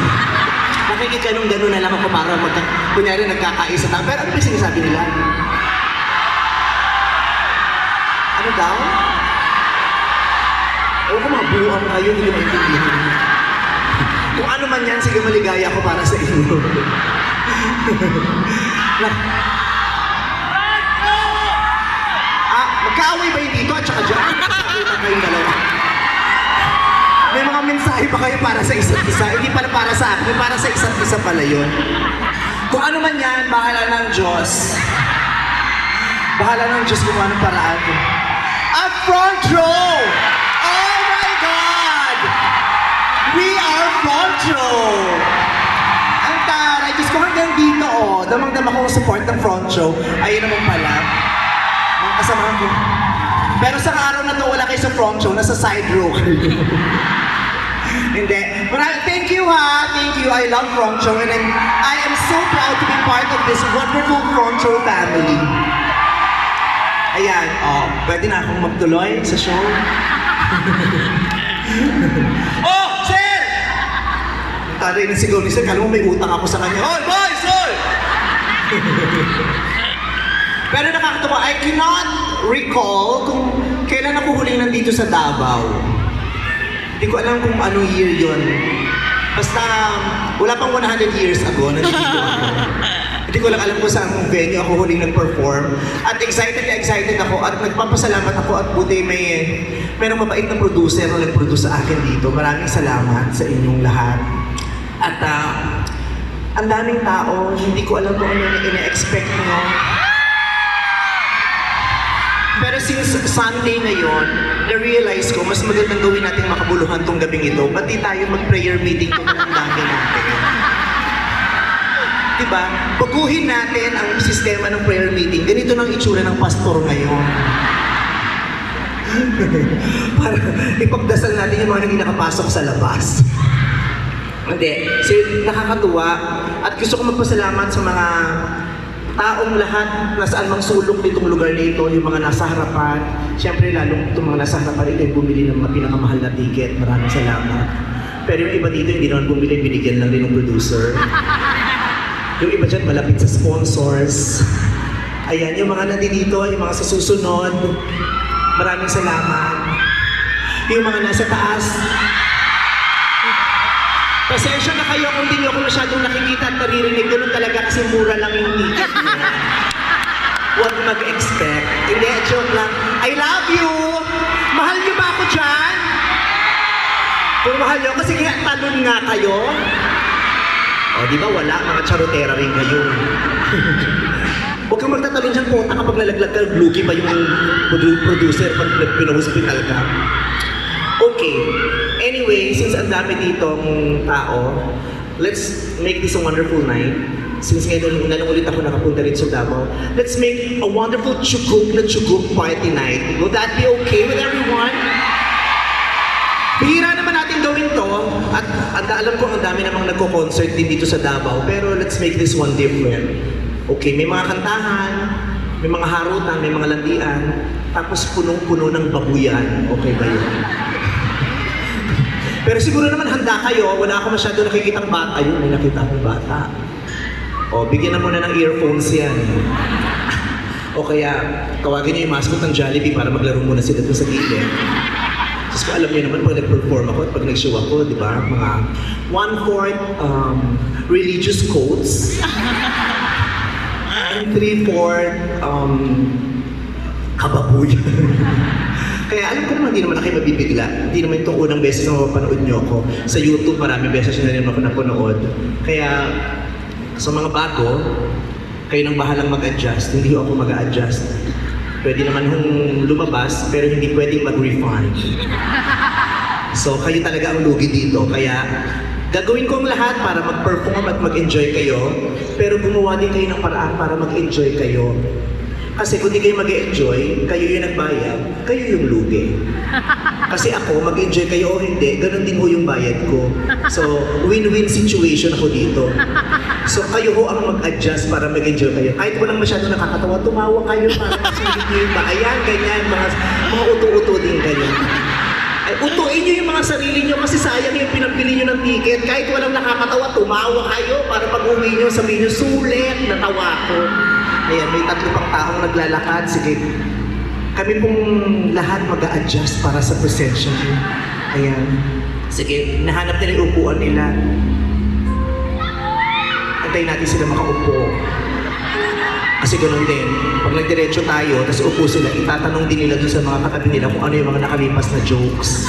[SPEAKER 7] Nakikiganong-ganon na lang ako para kunyari nagkakaisa tayo. Pero ano ba yung sinasabi nila? Ano daw? Ewan ko mga buuan kayo, hindi ko maintindihan. Kung ano man yan, sige maligaya ako para sa inyo. Magkaaway ba yung dito at saka dyan? Magkakita kayong dalawa. May mga mensahe ba kayo para sa isa't isa? Hindi pala para sa akin, para sa isa't isa pala yun. Kung ano man yan, bahala ng Diyos. Bahala ng Diyos kung anong paraan. Up front row! Oh my God! We are front row! Ang taray, Diyos ko hanggang dito, oh. Damang-dama kong support ng front row. Ayun naman pala. Mga kasamahan ko. Pero sa araw na to, wala kayo sa front row, nasa side row. Hindi. Thank you ha. Thank you. I love front row and I am so proud to be part of this wonderful front row family. Ayan. Oh, pwede na akong magtuloy sa show. Oh, sir! Taray na sigaw ni sir. Kala mo may utang ako sa kanya. Hoy, boys! Hoy! Pero nakakatawa, I cannot recall kung kailan ako huling nandito sa Davao. Hindi ko alam kung anong year yon. Basta, wala pang 100 years ago, nandito ako. Hindi ko lang alam kung saan venue ako huling nag-perform. At excited ako at nagpapasalamat ako at buti merong mabait na producer na nag-produce sa akin dito. Maraming salamat sa inyong lahat. At ang daming tao, hindi ko alam kung ano yung ina-expect nyo. Pero since Sunday ngayon, na-realize ko, mas magandang gawin natin makabuluhan tong gabing ito. Ba't di tayo mag-prayer meeting kung ang dami natin? Diba? Baguhin natin ang sistema ng prayer meeting. Ganito nang itsura ng pastor ngayon. Para ipagdasal natin yung mga hindi nakapasok sa labas. Hindi. So, nakakatuwa. At gusto ko magpasalamat sa mga taong lahat na saan mang sulok nitong lugar nito, yung mga nasa harapan. Siyempre, lalong itong mga nasa harapan ito yung bumili ng mga pinakamahal na ticket. Maraming salamat. Pero yung iba dito, hindi naman bumili, binigyan lang din ng producer. Yung iba dyan, malapit sa sponsors. Ayan, yung mga nandito, yung mga sa susunod. Maraming salamat. Yung mga nasa taas. Pasensya na kayo kung hindi nyo ako masyadong nakikita at naririnig. Ganun talaga kasi mura lang yung ticket. Huwag mag-expect. Hindi, joke lang. I love you! Mahal niyo ba ako dyan? Kung mahal niyo, kasi kaya talon nga kayo. O, di ba wala? Mga charotera rin kayo. Huwag kang magtatalon dyan po kapag nalaglag ka, glugi pa yung producer pag pinahospital ka. Okay. Anyway, since ang dami ditong tao, let's make this a wonderful night. since ngayon na ulit ako nakapunta rin sa Davao, let's make a wonderful chuguk na chuguk party night. Will that be okay with everyone? Bihira naman natin gawin to, at alam ko ang dami namang nagko-concert din dito sa Davao, pero let's make this one different. Okay, may mga kantahan, may mga harutan, may mga landian, tapos punong-puno ng babuyan. Okay ba yun? Pero siguro naman handa kayo, wala ako masyado nakikitang bata. Yun, may nakita akong bata. O, bigyan na muna ng earphones yan. O kaya, tawagin niyo yung mascot ng Jollibee para maglaro muna sila doon sa gilid. Tapos kung alam niyo naman, pag nag-perform ako at pag nag-show ako, di ba, mga 1/4 religious quotes, and 3/4 kababuyan. Kaya alam ko naman, hindi naman na kayo mabibigla. Hindi naman itong unang beses na mapapanood niyo ako. Sa YouTube, maraming beses na rin ako napanood. Kaya, sa mga bago, kayo nang bahalang mag-adjust. Hindi ako mag-a-adjust. Pwede naman hong lumabas, pero hindi pwedeng mag-refund. So, kayo talaga ang lugi dito. Kaya, gagawin ko ang lahat para mag-perform at mag-enjoy kayo. Pero gumawa din kayo ng paraan para mag-enjoy kayo. Kasi kung di kayo mag-enjoy, kayo yung nagbayad, kayo yung lugi. Kasi ako, mag-enjoy kayo o hindi, ganun din ho yung bayad ko. So, win-win situation ako dito. So, kayo ho ang mag-adjust para mag-enjoy kayo. Kahit walang masyado nakakatawa, tumawa kayo para masulit nyo yung bayan, ganyan, mga uto-uto din ganyan. Ay, utuin nyo yung mga sarili nyo kasi sayang yung pinapili nyo ng ticket. Kahit walang nakakatawa, tumawa kayo para pag-uwi nyo, sabihin nyo, sulit, natawa ko. Ayan, may 3 pang taong naglalakad. Sige, kami pong lahat mag-a-adjust para sa presensya nyo. Ayan. Sige, nahanap nila yung upuan nila. Antayin natin sila makaupo. Kasi ganoon din, pag nagdiretso tayo, tapos upo sila, itatanong din nila dun sa mga katabi nila kung ano yung mga nakalipas na jokes.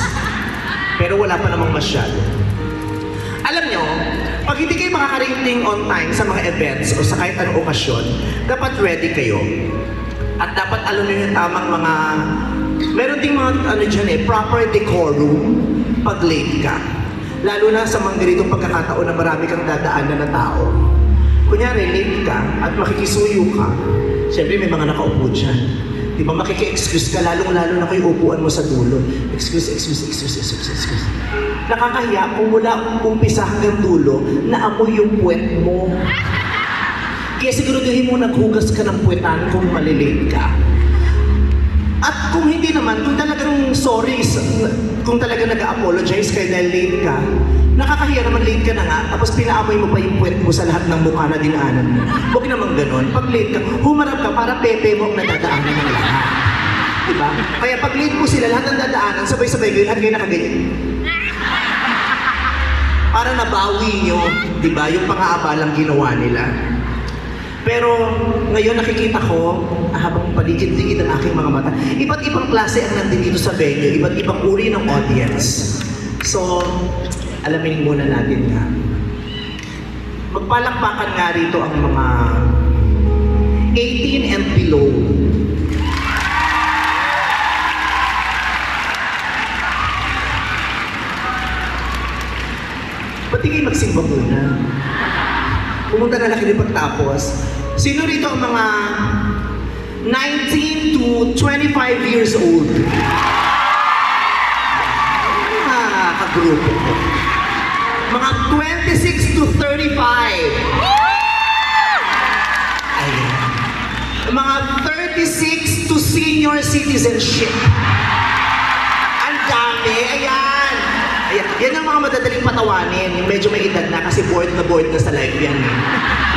[SPEAKER 7] Pero wala pa namang masyado. Alam nyo, pag hindi kayo makakarating on time sa mga events o sa kahit anong okasyon, dapat ready kayo. At dapat alam nyo yung tamang mga, meron ding mga proper decorum pag late ka. Lalo na sa mga ganitong pagkakataon na marami kang dadaanan na tao. Kunyari, late ka at makikisuyo ka, siyempre may mga nakaupo dyan. Di ba makiki-excuse ka, lalong-lalo na kayo upuan mo sa dulo. Excuse. Nakakahiya kung mula umpisa hanggang dulo, naamoy yung puwet mo. Kaya siguraduhin mo naghugas ka ng puwetan kung malilate ka. At kung hindi naman, kung talagang sorry, kung talagang nag-apologize kayo dahil late ka, nakakahiya naman late ka na nga, tapos pinaamoy mo pa yung puwet mo sa lahat ng mukha na dinaanan mo. Huwag naman ganon. Pag late ka, humarap ka para pepe mo ang nadadaanan ng lahat. Diba? Kaya pag late mo sila, lahat ng dadaanan, sabay-sabay kayo, lahat kayo nakaganyan. Para nabawi nyo, diba, yung pang-aabalang ginawa nila. Pero ngayon nakikita ko, habang paligid-ligid ang aking mga mata, iba't ibang klase ang nandito sa venue, iba't ibang uri ng audience. So, alamin muna natin nga. Magpalakpakan nga rito ang mga 18 and below. Ba't di kayo magsimba muna? Pumunta na lang kayo pagtapos. Sino rito ang mga 19 to 25 years old? Grupo ko. Mga 26 to 35. Ayan. Mga 36 to senior citizenship. Ang dami. Ayan. Ayan. Yan ang mga madadaling patawanin. Yung medyo may edad na kasi bored na sa life yan.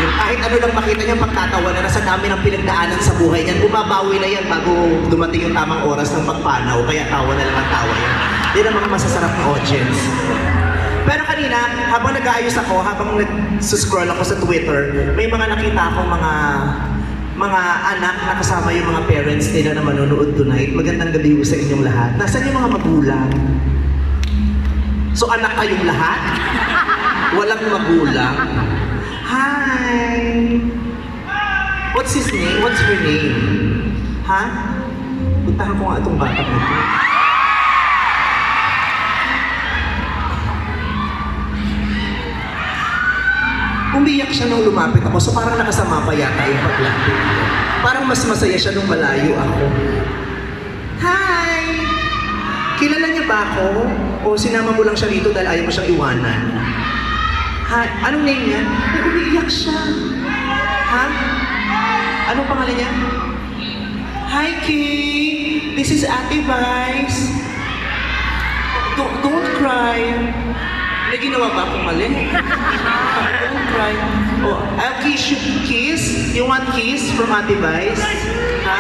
[SPEAKER 7] Yung kahit ano lang makita niya pagtatawa na sa dami ng pinagdaanan sa buhay niyan, bumabawi na yan bago dumating yung tamang oras ng pagpanaw. Kaya tawa na lang ang tawa yan. Yan ang mga masasarap na audience. Pero kanina, habang nag-aayos ako, habang nag-scroll ako sa Twitter, may mga nakita akong mga anak na kasama yung mga parents nila na manonood tonight. Magandang gabi sa inyong lahat. Nasaan yung mga magulang? So anak kayong lahat? Walang magulang? Hi! What's his name? What's her name? Ha? Puntahan ko nga itong bata na ito. umiyak siya nung lumapit ako. So parang nakasama pa yata yung paglapit ko. Parang mas masaya siya nung malayo ako. Hi! Kilala niya ba ako? O sinama mo lang siya dito dahil ayaw mo siyang iwanan? Hi, anong name niya? Ay, umiiyak siya. Ha? Anong pangalan niya? Hi, Kay! This is Ate Vice. Don't cry. May ginawa ba akong mali? Don't cry. Oh, I'll kiss you. Kiss? You want kiss from Ate Vice? Ha?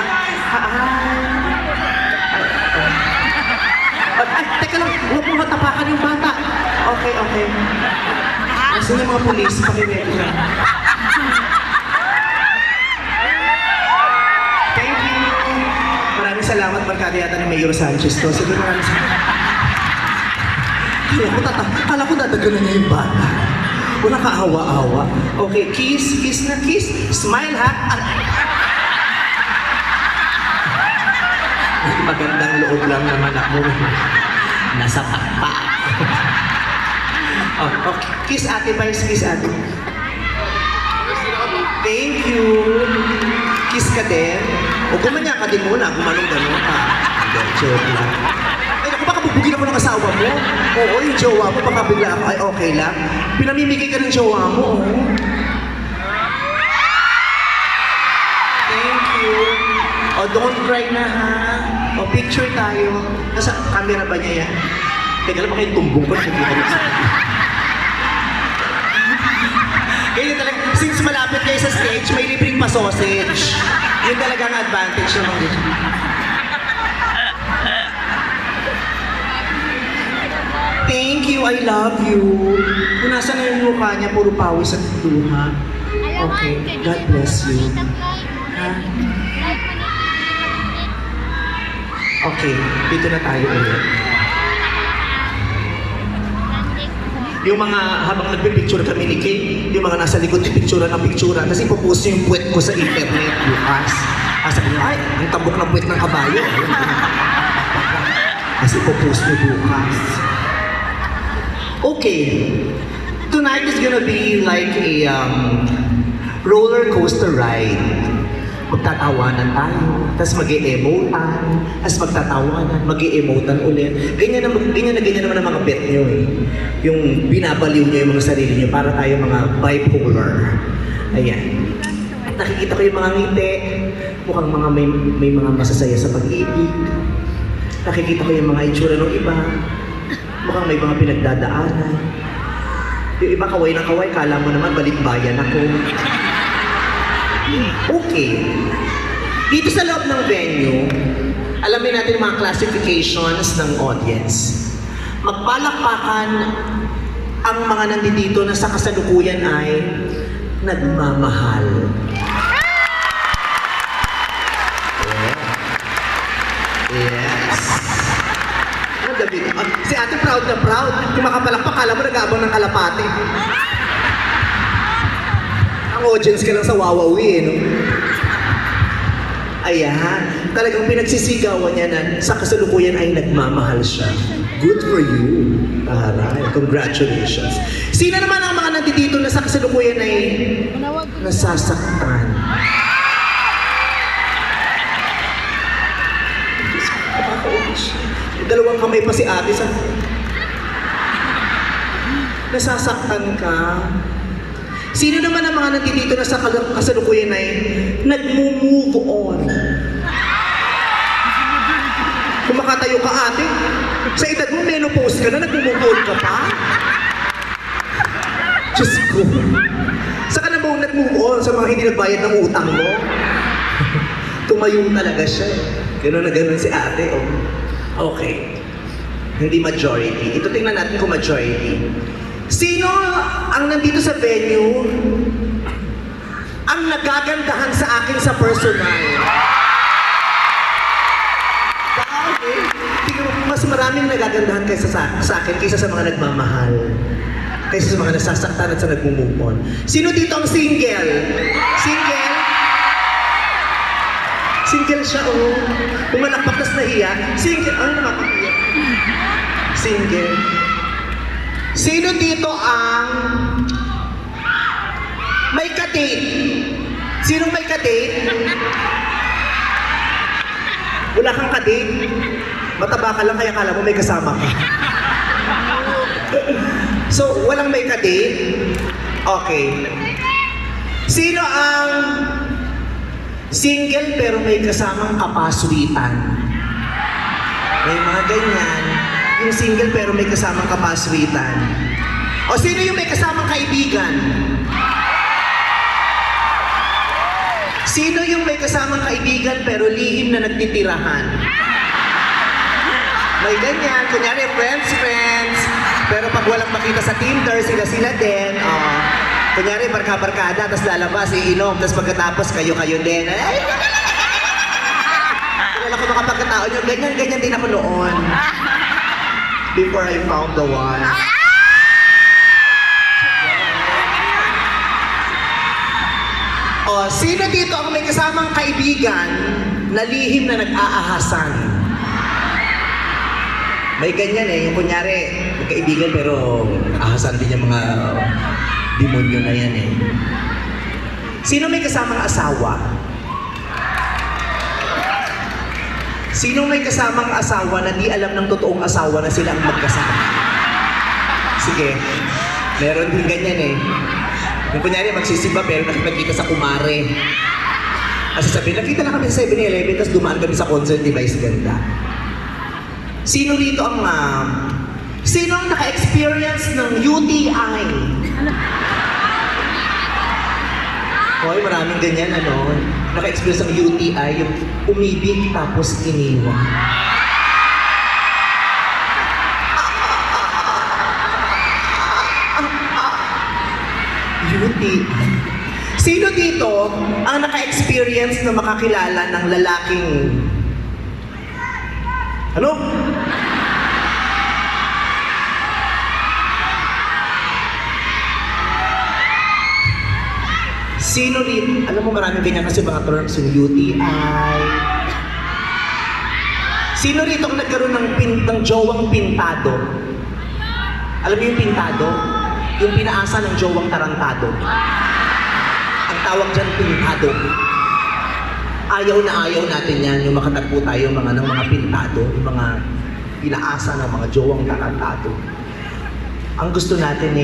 [SPEAKER 7] Ay, teka lang. Huwag mo matapakan yung bata. Okay, okay. Nasaan yung mga pulis? Pakiready ka. Thank you. Maraming salamat, barkada yata ni Mayor Sanchez to. Sige, maraming salamat. Kala ko dadaganan niya yung bata. Wala kaawa-awa. Okay, kiss, kiss na kiss. Smile, ha? Magandang loob lang naman ako. Nasa pakpak. Oh, okay. Kiss Ate Vice, kiss Ate. Thank you. Kiss ka din. O gumanya ka din muna, gumanong-ganon ka. Hindi, joke lang. Ay, naku, baka bubugin ako ng asawa mo. Oo, yung jowa mo, baka bigla ako, ay okay lang. Pinamimigay ka ng jowa mo, oh. Thank you. O, don't cry na, ha? O, picture tayo. Nasa camera ba niya yan? Teka lang, baka yung tumbong ko, nakikita niyo sa Ganyan talaga, since malapit kayo sa stage, may libreng pa sausage. Yun talaga ang advantage ng mga Thank you, I love you. Kung nasa na yung mukha niya, puro pawis at luha. Okay, God bless you. Ha? Okay, dito na tayo ulit. Yung mga habang nagpipicture kami ni Kay, yung mga nasa likod pipicturan ng picturan, kasi ipopost yung puwet ko sa internet bukas. Sabi niya, ay, ang tambok ng puwet ng kabayo. Kasi ipopost niyo bukas. Okay, tonight is gonna be like a roller coaster ride. Magtatawanan tayo, tapos mag-e-emotan, tapos magtatawanan, mag-e-emotan ulit. Ganyan naman ang mga bet nyo eh. Yung binabaliw nyo yung mga sarili nyo para tayo mga bipolar. Ayan. At nakikita ko yung mga ngiti, mukhang mga may mga masasaya sa pag-ibig. Nakikita ko yung mga itsura ng iba, mukhang may mga pinagdadaanan. Yung iba kaway na kaway, kala mo naman balikbayan ako. Okay. Dito sa loob ng venue, alamin natin yung mga classifications ng audience. Magpalakpakan ang mga nandito na sa kasalukuyan ay nagmamahal. Yes. Ano, David? Si ate proud na proud. Kung makapalakpak, kala mo nag-aabang ng kalapate. Audience ka lang sa Wawawi, eh, no? Ayan, talagang pinagsisigawan niya na sa kasalukuyan ay nagmamahal siya. Good for you. Taray, congratulations. Sino naman ang mga nandito na sa kasalukuyan ay nasasaktan? Dalawang kamay pa si ate sa... Nasasaktan ka? Sino naman ang mga nandito na sa kasalukuyan ay nagmo-move on? Kung makatayo ka ate, sa edad mo menopause ka na, nagmo-move on ka pa? Diyos ko. Saan ka na ba nag-move on sa mga hindi nagbayad ng utang mo? Tumayo talaga siya. Gano'n na gano'n si ate. Oh. Okay. Hindi majority. Ito tingnan natin kung majority. Sino ang nandito sa venue ang nagagandahan sa akin sa personal? Okay. Tingnan mo, mas maraming nagagandahan kaysa sa akin kaysa sa mga nagmamahal. Kaysa sa mga nasasaktan at sa nagmumove on. Sino dito ang single? Single? Single siya, oh. Pumalakpak tas nahiya. Single. Ano naman? Single. Sino dito ang May ka-date. Sinong may ka-date? Wala kang ka-date? Mataba ka lang kaya kala mo may kasama ka. So, walang may ka-date? Okay. Sino ang single pero may kasamang kapaswitan? May mga ganyan. Yung single pero may kasamang kapaswitan. O sino yung may kasamang kaibigan? Sino yung may kasamang kaibigan pero lihim na nagtitirahan? May ganyan. Kunyari, friends. Pero pag walang makita sa Tinder, sila din. Kunyari, barka-barkada, tapos lalabas, iinom, tapos pagkatapos, kayo-kayo din. Ay, kilala ko mga pagkatao nyo, ganyan din ako noon. Before I found the one. Sino dito ang may kasamang kaibigan na lihim na nag-aahasan? May ganyan yung kunyari, magkaibigan pero ahasan din yung mga demonyo na yan Sino may kasamang asawa? Sino may kasamang asawa na di alam ng totoong asawa na sila ang magkasama? Sige, meron din ganyan Yung kunyari magsisimba pero nakipagkita sa kumare. Kasi sabihin, nakita na kami sa 7-Eleven tapos dumaan kami sa concert device ganda. Sino rito ang sino ang naka-experience ng UTI? Hoy, maraming ganyan naka-experience ng UTI, yung umibig tapos iniwan. UTI. Sino dito ang naka-experience na makakilala ng lalaking Sino rin? Alam mo maraming ganyan kasi mga terms yung UTI. Sino rito ang nagkaroon ng jowang pintado? Alam mo yung pintado? Yung pinaasa ng jowang tarantado. Ang tawag dyan pintado. Ayaw na ayaw natin yan, yung makatagpo tayo ng mga pintado, yung mga pinaasa ng mga jowang tarantado. Ang gusto natin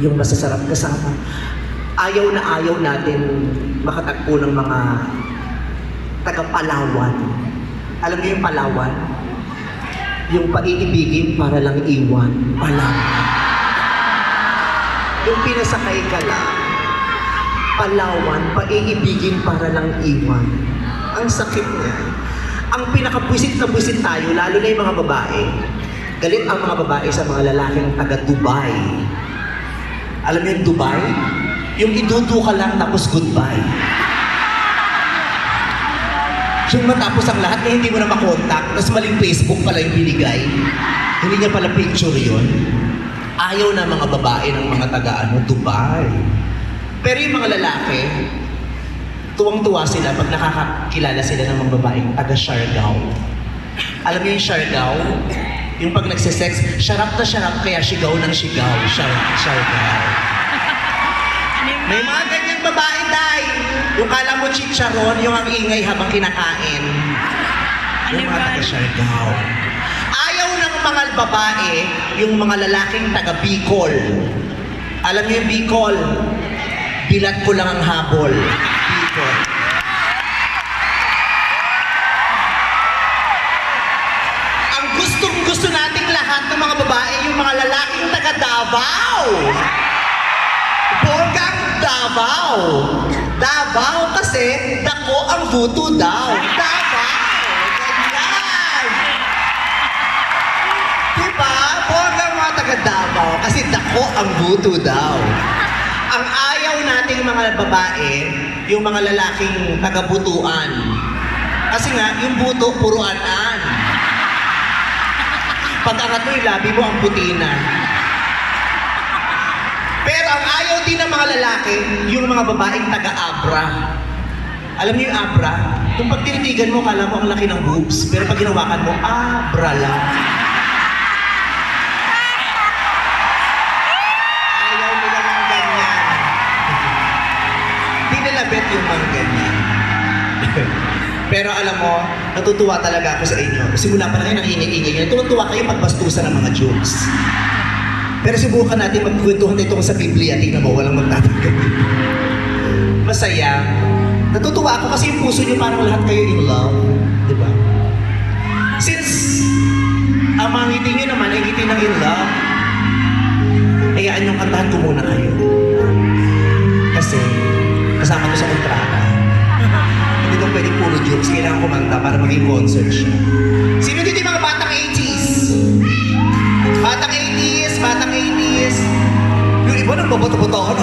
[SPEAKER 7] yung masasarap kasama. Ayaw na ayaw natin makatagpo ng mga taga-Palawan. Alam niyo yung Palawan? Yung paiibigin para lang iwan. Palawan. Yung pinasakay ka lang. Palawan, paiibigin para lang iwan. Ang sakit niya. Ang pinakabwisit na bwisit tayo, lalo na yung mga babae. Galit ang mga babae sa mga lalaking taga-Dubai. Alam niyo yung Dubai? Yung idudu ka lang tapos goodbye. Yung matapos ang lahat na hindi mo na makontak, tapos maling Facebook pala yung binigay. Hindi niya pala picture yun. Ayaw na mga babae ng mga Dubai. Pero yung mga lalaki, tuwang-tuwa sila pag nakakakilala sila ng mga babaeng taga-Siargao. Alam niyo yung Siargao? Yung pag nagsisex, syarap na syarap kaya sigaw ng sigaw. Siargao. May mga ganyang babae, day. Yung kala mo chicharon, yung ang ingay habang kinakain. Yung mga taga-Siargao. Ayaw ng mga babae, yung mga lalaking taga-Bicol. Alam niyo yung Bicol? Bilat ko lang ang habol. Bicol. Ang gustong-gusto nating lahat ng mga babae, yung mga lalaking taga-Davao. Bonggang Davao. Davao kasi dako ang buto daw. Davao. Ganyan. Diba? Bonggang mga taga-Davao kasi dako ang buto daw. Ang ayaw nating mga babae, yung mga lalaking taga-butuan. Kasi nga, yung buto, puruan-an. Pag angat mo yung labi mo, ang puti na. Pero ang ayaw din ng mga lalaki, yung mga babaeng taga-abra. Alam niyo yung abra? Kung pag tinitigan mo, kala mo ang laki ng boobs. Pero pag ginawakan mo, abra lang. Ayaw nila ng ganyan.
[SPEAKER 3] bet yung mga ganyan. Pero alam mo, natutuwa talaga ako sa inyo. Simula pa na kayo nangingi-ingay nyo. Tuwan-tuwa kayo pagbastusan ng mga jokes. Pero subukan natin magkwentuhan dito sa Biblia. Tingnan mo, walang magtatanggap. Masaya. Natutuwa ako kasi yung puso nyo parang lahat kayo in love. Di ba? Since ang mga ngiti nyo naman ay ngiti ng in love, hayaan yung kantahan ko muna kayo. Kasi kasama ko sa kontrata. Hindi daw pwedeng puro jokes. Kailangan kumanta para maging concert siya. Sino dito yung mga batang 80s? Batang 80s, batang 80s. Yung iba nagbabato-batohan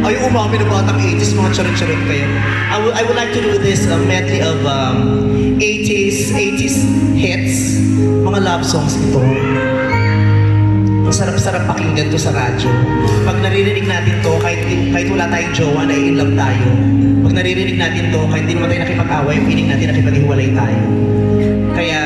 [SPEAKER 3] ay umami ng batang 80s, mga charit-charit kayo. I would like to do this medley of 80s hits, mga love songs ito. Ang sarap-sarap pakinggan to sa radyo. Pag naririnig natin to, kahit wala tayong jowa, na-in love tayo. Pag naririnig natin to, kahit di naman tayo nakipag-away, feeling natin nakipag-hiwalay tayo. Kaya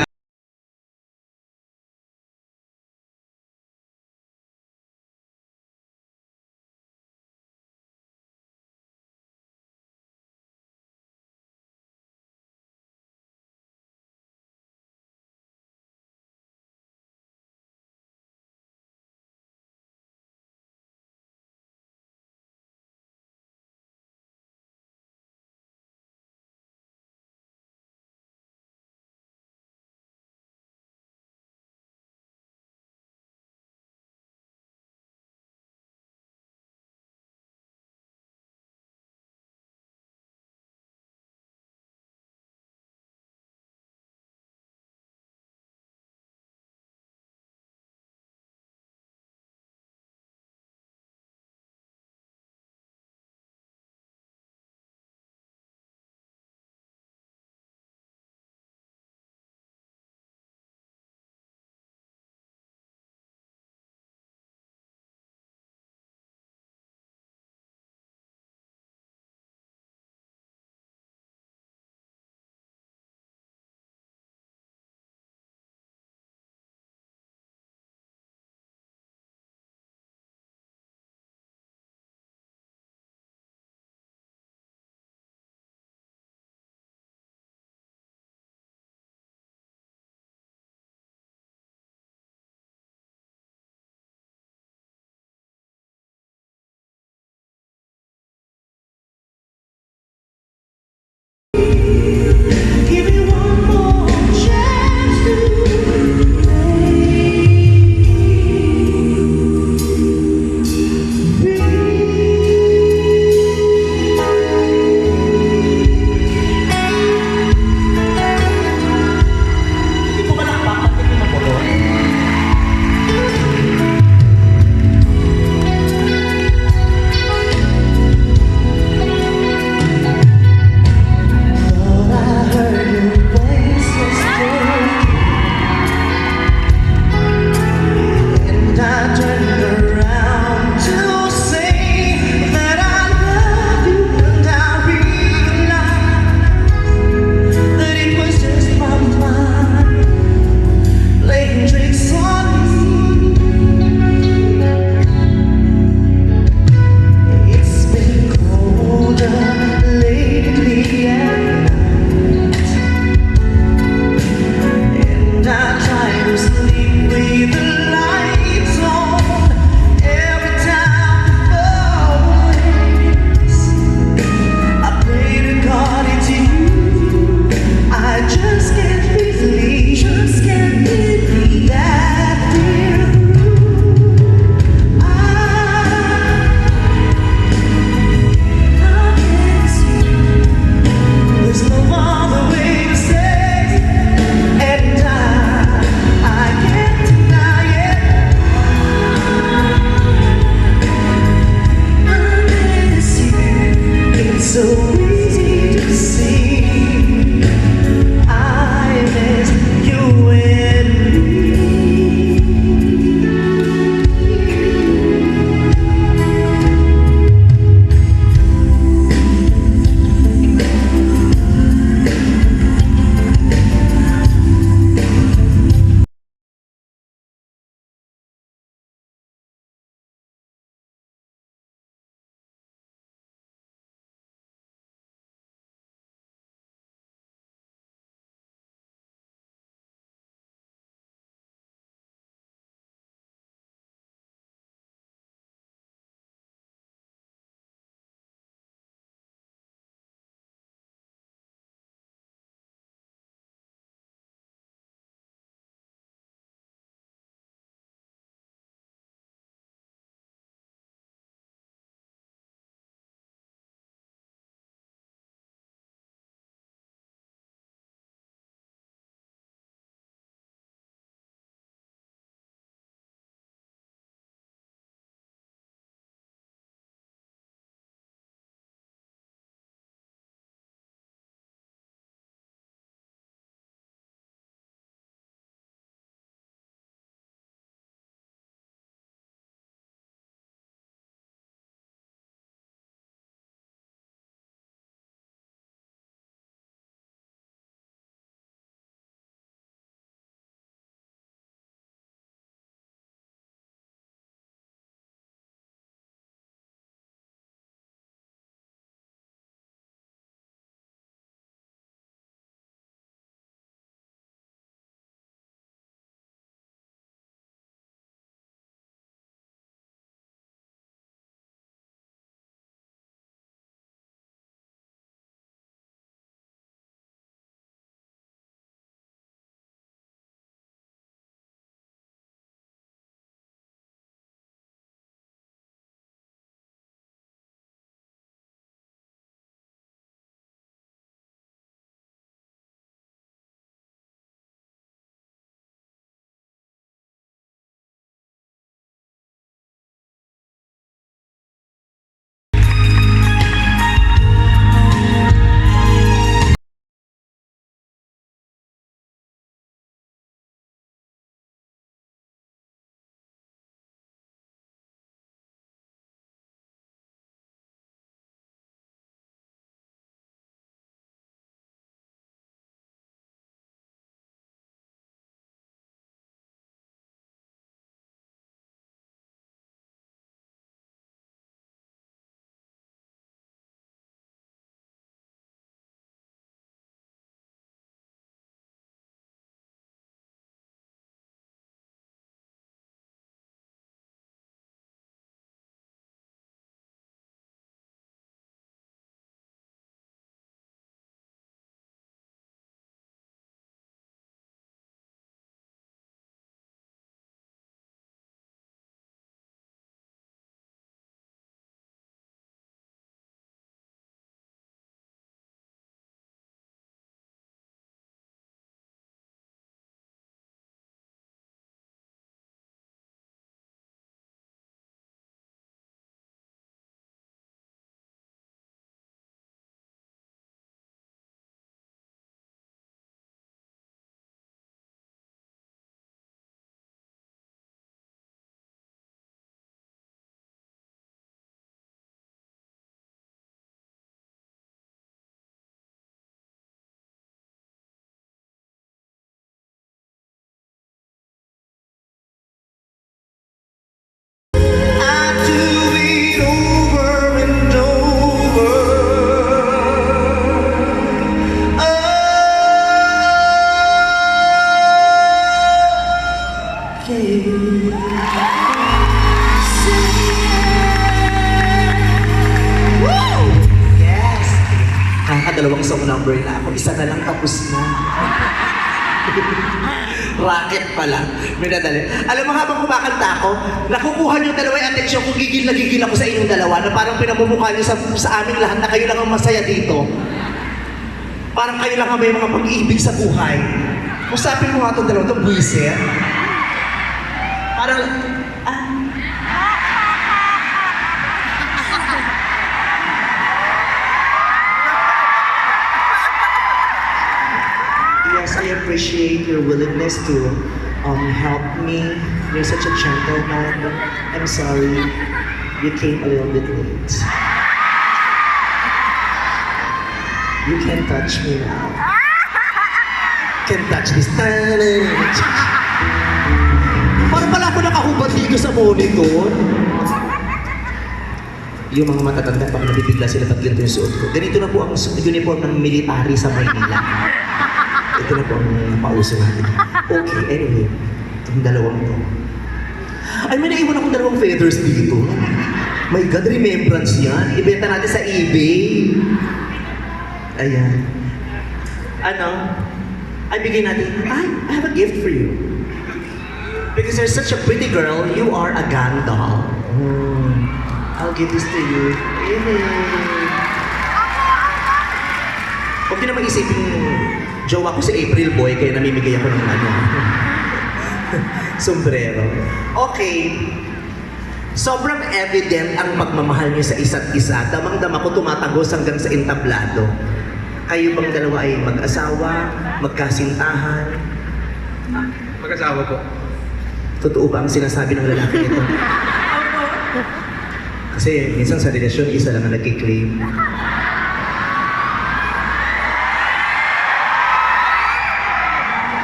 [SPEAKER 7] Yes! Kakadalawang song number na ako. Isa na lang tapos na. Rocket pala. May nadali. Alam mo, habang kumakanta ako, nakukuha niyo dalawa yung atensyon kung gigil na gigil ako sa inyong dalawa na parang pinamumukha niyo sa aming lahat na kayo lang ang masaya dito. Parang kayo lang ang may mga pag-ibig sa buhay. Usapin mo nga itong dalawa, itong buwisit. Parang, Yes, I appreciate your willingness to help me. You're such a gentleman. I'm sorry you came a little bit late. You can touch me now. Can touch this. Parang pala ako nakahubad dito sa monitor. Yung mga matatanda, pag nabibigla sila pag ganito yung suot ko. Ganito na po ang uniform ng military sa Maynila. Ito na po ang pauso natin. Okay, anyway. Itong dalawang to. Ay, may naiwan akong dalawang feathers dito. My God, remembrance yan. Ibenta natin sa eBay. Ayan. Ano? Ay, bigay natin. I have a gift for you. Because you're such a pretty girl, you are a gang doll. I'll give this to you. Huwag niyo naman isipin jowa ko si April Boy, kaya namimigay ako ng ano. Sombrero. Okay. Sobrang evident ang pagmamahal niyo sa isa't isa. Damang-dama ko tumatagos hanggang sa entablado. Kayo bang dalawa ay mag-asawa, magkasintahan?
[SPEAKER 3] Mag-asawa po.
[SPEAKER 7] Totoo ba ang sinasabi ng lalaki nito? Kasi minsan sa relasyon, isa lang ang nagkiklaim.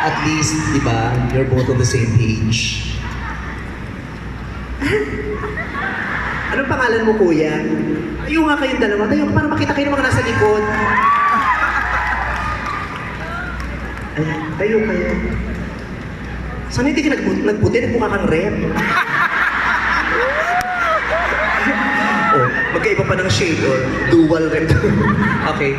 [SPEAKER 7] At least, di ba, you're both on the same page. Anong pangalan mo, kuya? Tayo nga kayong dalawa. Tayo para makita kayo ng mga nasa likod. Ayan, tayo kayo. Sana hindi ka nagputi, nagmukha kang rep. Oh, magkaiba pa ng shade or dual rep. Okay.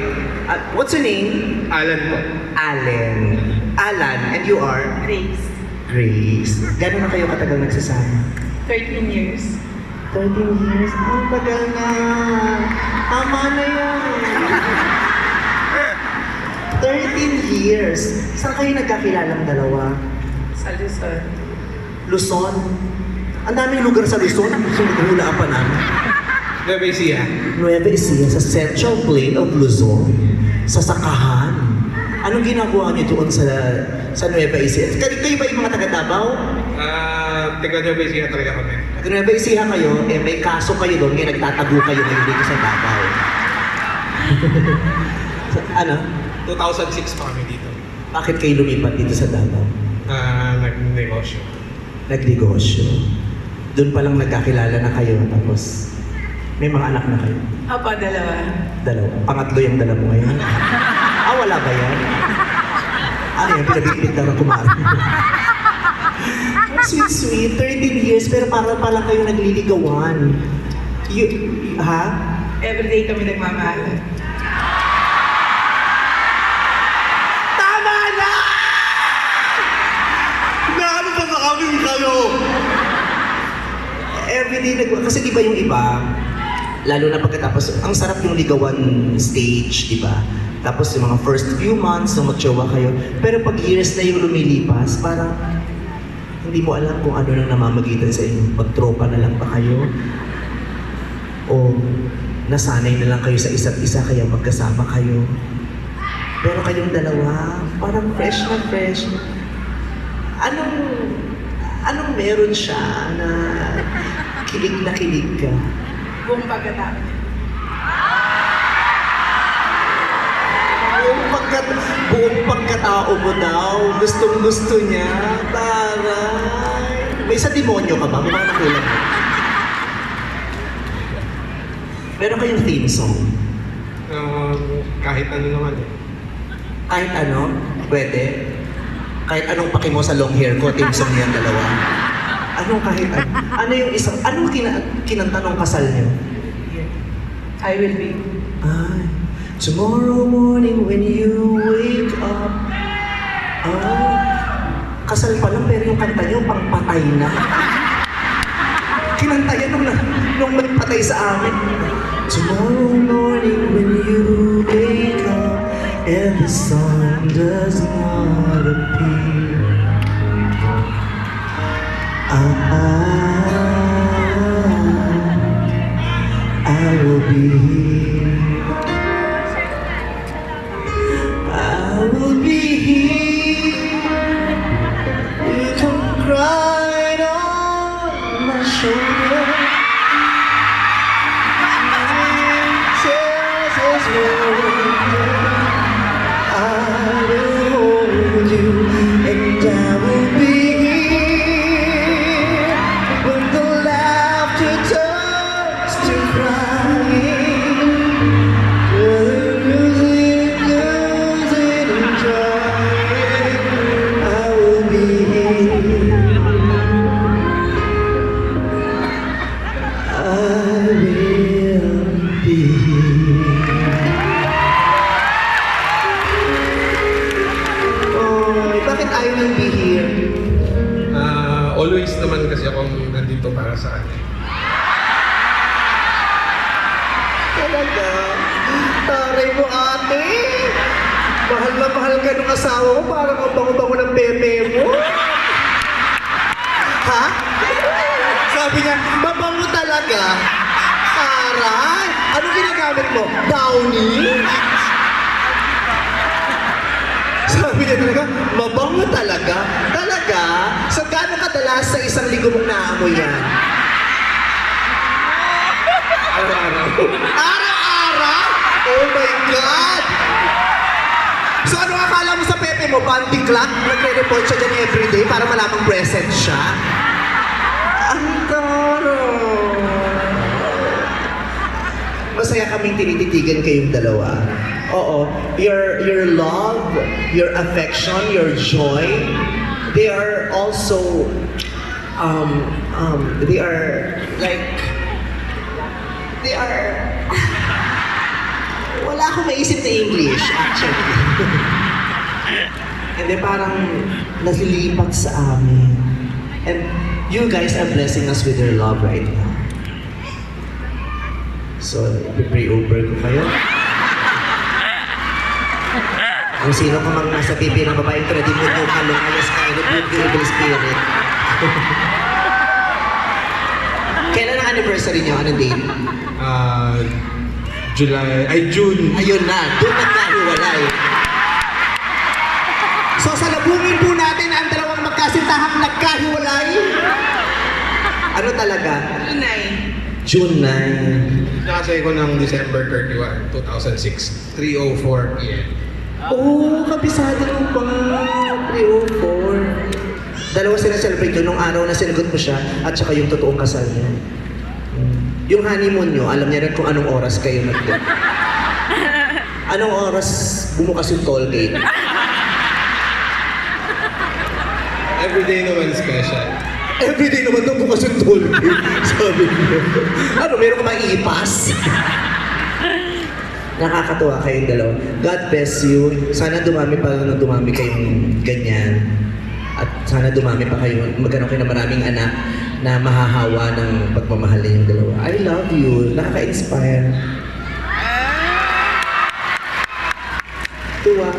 [SPEAKER 7] What's your name?
[SPEAKER 3] Alan po.
[SPEAKER 7] Allen. Alan, and you are?
[SPEAKER 4] Grace.
[SPEAKER 7] Grace. Gano'n na kayo katagal nagsasama?
[SPEAKER 4] 13 years.
[SPEAKER 7] 13 years? Ang tagal na. Tama na yan. 13 years. Saan kayo nagkakilalang dalawa?
[SPEAKER 4] Sa Luzon.
[SPEAKER 7] Luzon? Ang daming lugar sa Luzon. Sumuhulaan pa namin.
[SPEAKER 3] Nueva Ecija.
[SPEAKER 7] Nueva Ecija, sa Central Plain of Luzon. Sa Sakahan. Anong ginagawa niyo doon sa Nueva Ecija? Kayo ba yung mga taga Davao?
[SPEAKER 3] Taga Nueva Ecija talaga kami.
[SPEAKER 7] Taga Nueva Ecija kayo, may kaso kayo doon, ngayon nagtatago kayo ngayon dito sa Davao. Ano?
[SPEAKER 3] 2006 pa kami dito.
[SPEAKER 7] Bakit kayo lumipat dito sa Davao?
[SPEAKER 3] Nag-negosyo.
[SPEAKER 7] Nagnegosyo. Doon pa lang nagkakilala na kayo, tapos may mga anak na kayo.
[SPEAKER 4] Opo, dalawa.
[SPEAKER 7] Dalawa. Pangatlo yung dala mo ngayon. Wala ba yan? Ano yan? Pinabigpit lang ng kumari. Sweet, 13 years, pero para pa lang kayo nagliligawan. Ha?
[SPEAKER 4] Everyday kami nagmamahalan.
[SPEAKER 7] Tama na! Naano pa ba kami kayo? Everyday kasi di ba yung iba, lalo na pagkatapos, ang sarap yung ligawan stage, di ba? Tapos yung mga first few months, nung magjowa kayo. Pero pag years na yung lumilipas, parang hindi mo alam kung ano nang namamagitan sa inyo. Pagtropa na lang ba kayo? O nasanay na lang kayo sa isa't isa, kaya magkasama kayo. Pero kayong dalawa, parang fresh na fresh. Anong meron siya na kilig na kilig ka?
[SPEAKER 4] Buong pagkatapos.
[SPEAKER 7] Buong pagkatao mo daw, gustong-gusto niya, taray. May sa demonyo ka ba? May mga nakulang mo. Meron kayong theme song?
[SPEAKER 3] Kahit ano naman eh.
[SPEAKER 7] Kahit ano, pwede. Kahit anong paki mo sa long hair ko, theme song niyan dalawa.
[SPEAKER 8] Anong kahit ano? Ano yung isang, anong kinanta nung kasal niyo?
[SPEAKER 5] I will be.
[SPEAKER 8] Ay, tomorrow morning when you wake up. Kasal pa lang pero yung kanta niyo pang patay na. Kinanta yan nung magpatay sa amin. Tomorrow morning when you wake up and the sun does not appear. I will be here. I will be here. You can cry on my shoulder. Tears as well. I will hold you and I will be here when the laughter turns to crying. Losing and trying. I will be here. I will be here. Oh, bakit ayaw nang be here?
[SPEAKER 9] Always naman kasi akong nandito para sa kanya.
[SPEAKER 8] Talaga? Taray mo, ate. Mahal na mahal ka ng asawa mo, parang ang bango-bango ng pepe mo. Ha? Sabi niya, mabango talaga. Taray! Ano ginagamit mo? Downy? Sabi niya talaga, mabango talaga. Talaga? So, gaano kadalas sa isang linggo mong naamoy yan?
[SPEAKER 9] Araw-araw.
[SPEAKER 8] Araw-araw? Oh my God! So ano akala mo sa pepe mo? Panty clock? Nagre-report siya dyan everyday para malamang present siya? Ang taro! Masaya kaming tinititigan kayong dalawa. Oo. Your love, your affection, your joy, they are also, they are like, they are, wala akong maisip na English, actually. Hindi, parang naglilipat sa amin. And you guys are blessing us with your love right now. So, pray over ko kayo. Kung sino ka mang nasa pipi ng babaeng ready mo mo kalong ayos ka, rebuke the evil spirit. Kailan ang anniversary niyo? Anong date?
[SPEAKER 9] June.
[SPEAKER 8] Ayun na, doon nagkahiwalay. So salubungin po natin ang dalawang magkasintahang nagkahiwalay. Ano talaga? June 9.
[SPEAKER 9] Nakasay ko ng December 31, 2006, 3:04 p.m.
[SPEAKER 8] Oh, kabisado mo pa. 3:04. Dalawa sila celebrate yun nung araw na sinagot mo siya at saka yung totoong kasal niya. Yung honeymoon nyo, alam niya rin kung anong oras kayo nag-date. Anong oras bumukas yung toll gate?
[SPEAKER 9] Everyday naman special.
[SPEAKER 8] Everyday naman daw bukas yung toll gate. Sabi niyo. Ano, meron ka maiipas? Nakakatuwa kayong dalawa. God bless you. Sana dumami pa na dumami kayong ganyan. At sana dumami pa kayo, magkaroon kayo ng maraming anak na mahahawa ng pagmamahal ninyong dalawa. I love you. Nakaka-inspire. Tuwa.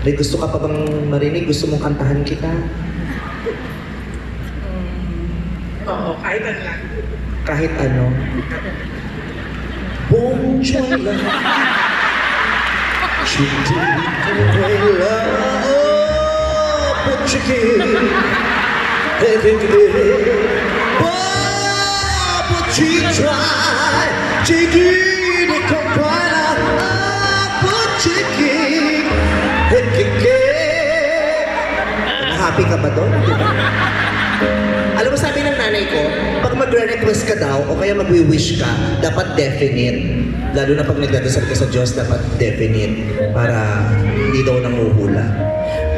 [SPEAKER 8] May gusto ka pa bang marinig? Gusto mong kantahan kita?
[SPEAKER 5] Oo, kahit ano lang.
[SPEAKER 8] Kahit ano. Bonjour. Happy ka ba doon? Alam mo, sabi ng nanay ko, pag magre-request ka daw o kaya magwi-wish ka, dapat definite. Lalo na pag nagdadasal ka sa Diyos, dapat definite para hindi daw nanguhula.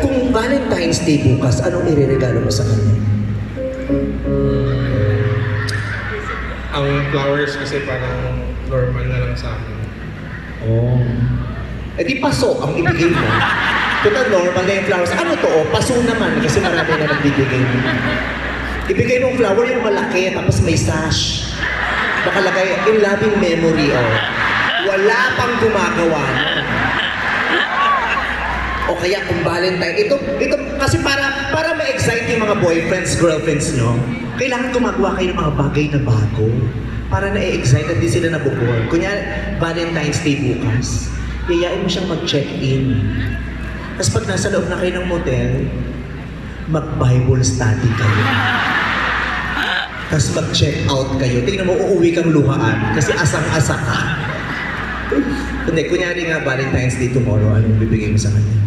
[SPEAKER 8] Kung Valentine's Day bukas, anong ireregalo mo sa kanya?
[SPEAKER 9] Ang flowers kasi parang normal na lang sa akin.
[SPEAKER 8] Oh. Eh di paso ang ibigay mo. Total normal na yung flowers. Ano to? Oh, paso naman kasi marami na nagbibigay mo. Ibigay mo yung flower yung malaki tapos may sash. Nakalagay in loving memory. Oh. Wala pang gumagawa. O kaya kung Valentine, ito kasi para ma-excite yung mga boyfriends, girlfriends nyo, kailangan gumagawa kayo ng mga bagay na bago. Para na-excite at di sila nabubor. Kunyari, Valentine's Day bukas, yayain mo siyang mag-check-in. Tapos pag nasa loob na kayo ng motel, mag-Bible study kayo. Tapos mag-check out kayo. Tingnan mo, uuwi kang luhaan kasi asang-asa ka. Hindi, kunyari nga Valentine's Day tomorrow, anong bibigay mo sa kanya?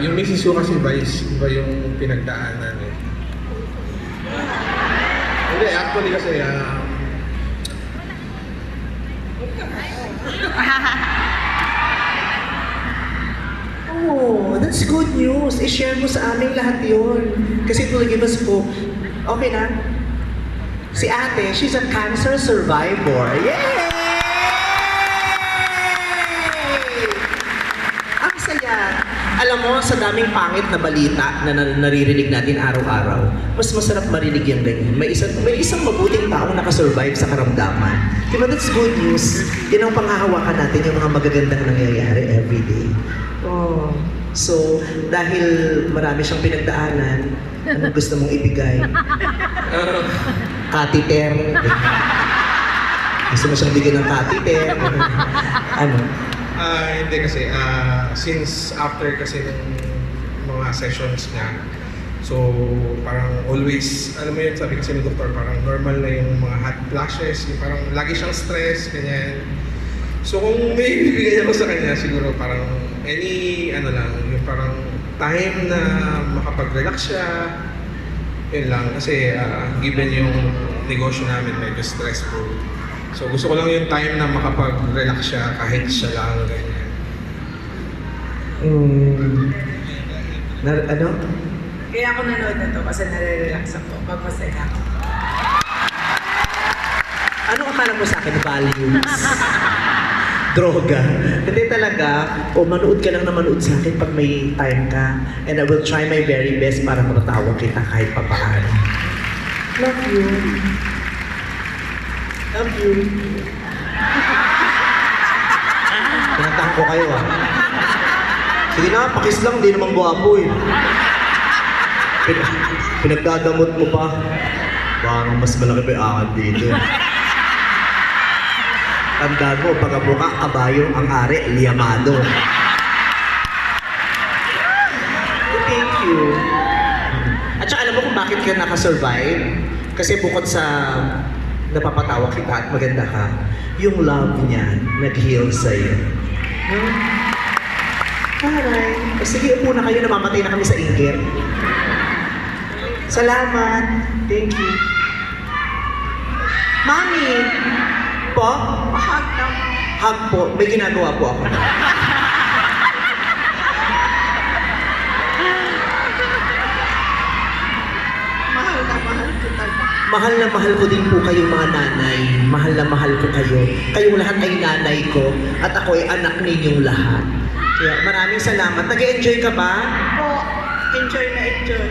[SPEAKER 9] Yung Mrs. Yu kasi iba yung pinagdaanan eh. Hindi, actually kasi
[SPEAKER 8] Oh, that's good news. I-share mo sa amin lahat yun. Kasi it will give us hope. Okay na? Si ate, she's a cancer survivor. Yay! Ang saya. Alam mo, sa daming pangit na balita na naririnig natin araw-araw, mas masarap marinig yung ganyan. May isang mabuting tao nakasurvive sa karamdaman. Diba, that's good news. Yan ang panghahawakan natin, yung mga magagandang nangyayari everyday. Oh. So, dahil marami siyang pinagdaanan, anong gusto mong ibigay? Catheter. Gusto mo siyang bigyan ng catheter? Ano?
[SPEAKER 9] hindi kasi, since after kasi ng mga sessions niya, so parang always, alam mo yun, sabi kasi ng doktor, parang normal na yung mga hot flashes, yung parang lagi siyang stress, ganyan. So kung may bibigay ako sa kanya, siguro parang ano lang, yung parang time na makapag-relax siya, yun lang. Kasi given yung negosyo namin, medyo stressful. So gusto ko lang yung time na makapag-relax siya kahit siya lang, ganyan.
[SPEAKER 8] Ano?
[SPEAKER 4] Kaya ako nanood na to kasi nare-relax ako pag masaya ako.
[SPEAKER 8] Ano akala mo sa akin? Values? Droga. Hindi talaga, manood ka lang na manood sa akin pag may time ka. And I will try my very best para matatawa kita kahit papaano. Love you. Love you. Pinantahan ko kayo Sige na, pakis lang, di naman gwapo Pinagdadamot mo pa. Parang mas malaki pa yung angat dito. Tandaan mo, pagkabuka, kabayo, ang ari, liyamado. Thank you. At saka alam mo kung bakit ka nakasurvive? Kasi bukod sa napapatawa kita at maganda ka, yung love niya nag-heal sa'yo. Alright. Sige, upo na kayo, namamatay na kami sa inggit. Salamat. Thank you. Mami! Po?
[SPEAKER 4] Hug naman.
[SPEAKER 8] Hug po. May ginagawa po ako.
[SPEAKER 4] Mahal na mahal kita.
[SPEAKER 8] Mahal na mahal ko din po kayong mga nanay. Mahal na mahal ko kayo. Kayong lahat ay nanay ko. At ako ay anak ninyong lahat. Kaya maraming salamat. Nag-enjoy ka ba?
[SPEAKER 4] Po, enjoy na enjoy.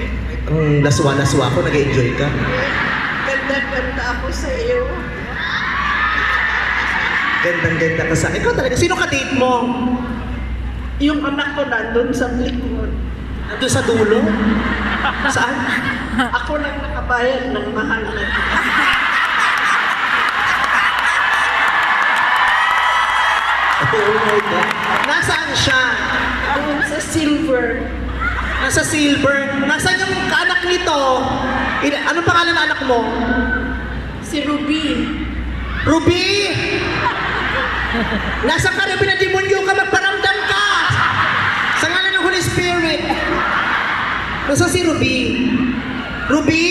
[SPEAKER 8] Laswa-laswa ko. Nag-enjoy ka?
[SPEAKER 4] Ganda-ganda ako sa iyo.
[SPEAKER 8] Gandang-ganda ka sa akin. Ikaw talaga. Sino ka-date mo?
[SPEAKER 4] Yung anak ko nandun sa likod.
[SPEAKER 8] Nandun sa dulo? Saan?
[SPEAKER 4] Ako lang nakabayad ng mahal na kita.
[SPEAKER 8] Oh my God. Nasaan siya?
[SPEAKER 4] Doon sa silver.
[SPEAKER 8] Nasa silver. Nasaan yung kaanak nito? Anong pangalan ng anak mo?
[SPEAKER 4] Si Ruby.
[SPEAKER 8] Ruby! Nasa ka, Ruby, na demonyo ka, magparamdam ka! Sa ngalan ng Holy Spirit. Nasa si Ruby? Ruby?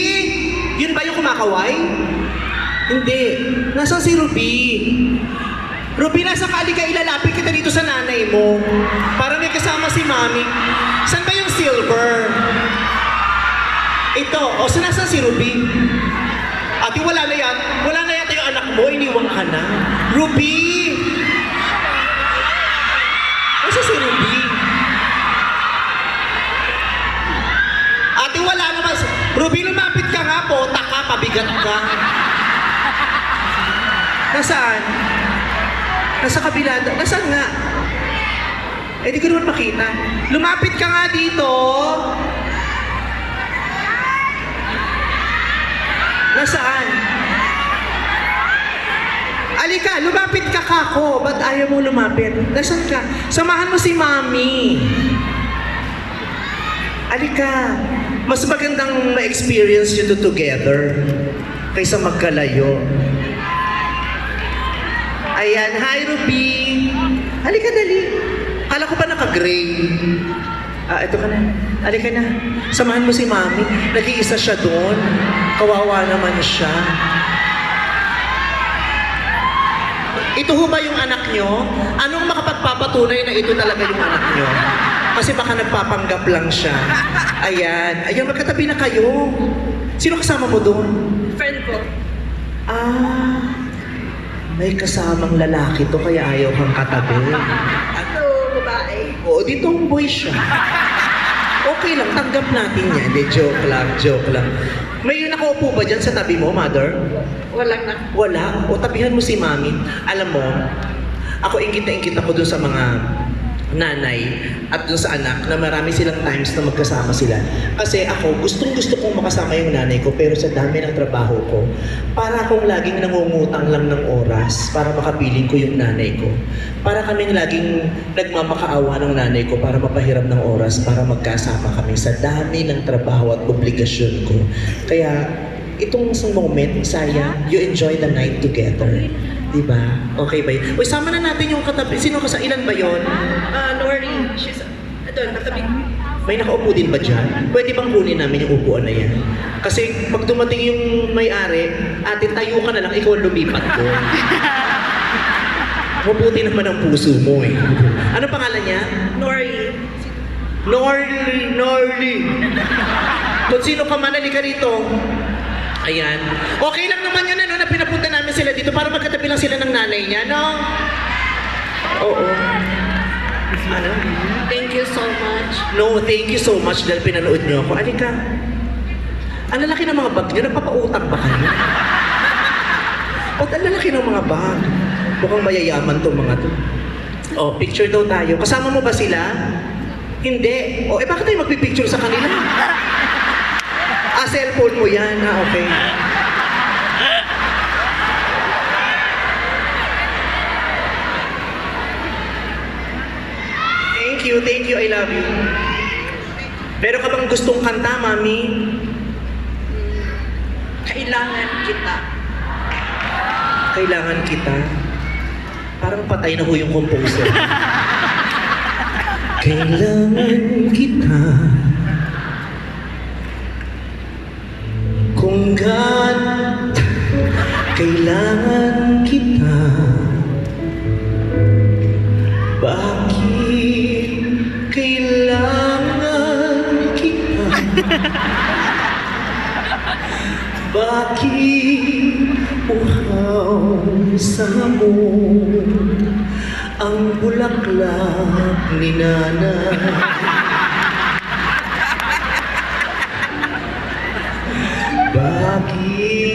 [SPEAKER 8] Yun ba yung kumakaway? Hindi. Nasa si Ruby? Ruby, nasa ka, ka, ilalapit kita dito sa nanay mo. Para may kasama si Mami. Saan ba yung silver? dito. O, sinasan si Ruby? Ate, wala na yan. Wala na yata yung anak mo. Iniwang ka na. Ruby! Asa si Ruby? Ate, wala naman. Ruby, lumapit ka nga po. Taka, pabigat ka. Nasaan? Nasa kabila. Nasaan nga? Eh, di ko naman makita. Lumapit ka nga dito. Nasaan? Alika, lumapit ka kako. Ba't ayaw mo lumapit? Nasaan ka? Samahan mo si Mami. Alika. Mas magandang ma-experience you two together kaysa magkalayo. Ayan, hi Ruby. Halika dali. Kala ko ba naka-gray? Ito ka na. Halika na. Samahan mo si Mami. Nag-iisa siya doon. Kawawa naman siya. Ito ho ba yung anak nyo? Anong makapagpapatunay na ito talaga yung anak nyo? Kasi baka nagpapanggap lang siya. Ayan. Ayan, magkatabi na kayo. Sino kasama mo doon?
[SPEAKER 4] Friend ko.
[SPEAKER 8] May kasamang lalaki to kaya ayaw kang katabi.
[SPEAKER 4] Ano, babae?
[SPEAKER 8] Oo, di tomboy siya. Okay lang, tanggap natin yan. Hindi, joke lang. May nakaupo ba dyan sa tabi mo, mother?
[SPEAKER 4] Walang na.
[SPEAKER 8] Wala. O tabihan mo si mami. Alam mo, ako ingkit na ingkit ako dun sa mga nanay at dun sa anak na marami silang times na magkasama sila. Kasi ako, gustong kong makasama yung nanay ko pero sa dami ng trabaho ko, para akong laging nangungutang lang ng oras para makapiling ko yung nanay ko. Para kaming laging nagmamakaawa ng nanay ko para mapahiram ng oras para magkasama kami sa dami ng trabaho at obligasyon ko. Kaya itong moment, sayang, you enjoy the night together. Diba? Okay ba yun? Uy, sama na natin yung katabi. Sino ka sa ilan ba yun?
[SPEAKER 4] Nori. She's, doon, katabi.
[SPEAKER 8] May nakaupo din ba dyan? Pwede bang kunin namin yung upuan na yan? Kasi pag dumating yung may-ari, ate, tayo ka na lang, ikaw ang lumipat ko. Mabuti naman ang puso mo eh. Ano pangalan niya?
[SPEAKER 4] Nori.
[SPEAKER 8] Norly. Kung sino ka man, halika rito. Ayan. Okay lang naman yun, ano, na pinapunta namin sila dito para magkatabi lang sila ng nanay niya, no? Oo. Ano?
[SPEAKER 4] Thank you so much.
[SPEAKER 8] No, thank you so much dahil pinanood niyo ako. Alika. Ang lalaki ng mga bag niyo, nagpapautang ba kayo? Ba't ang lalaki ng mga bag? Mukhang mayayaman tong mga to. Oh, picture daw tayo. Kasama mo ba sila? Hindi. Oh, bakit tayo magpipicture sa kanila? Cellphone mo yan. Okay. Thank you, I love you. Pero ka bang gustong kanta, Mami?
[SPEAKER 4] Kailangan kita.
[SPEAKER 8] Kailangan kita. Parang patay na ho yung composer. Kailangan kita. Kung gaano kailangan kita. Bakit kailangan kita? Bakit uhaw sa hamon ang bulaklak ni nanay? Bakit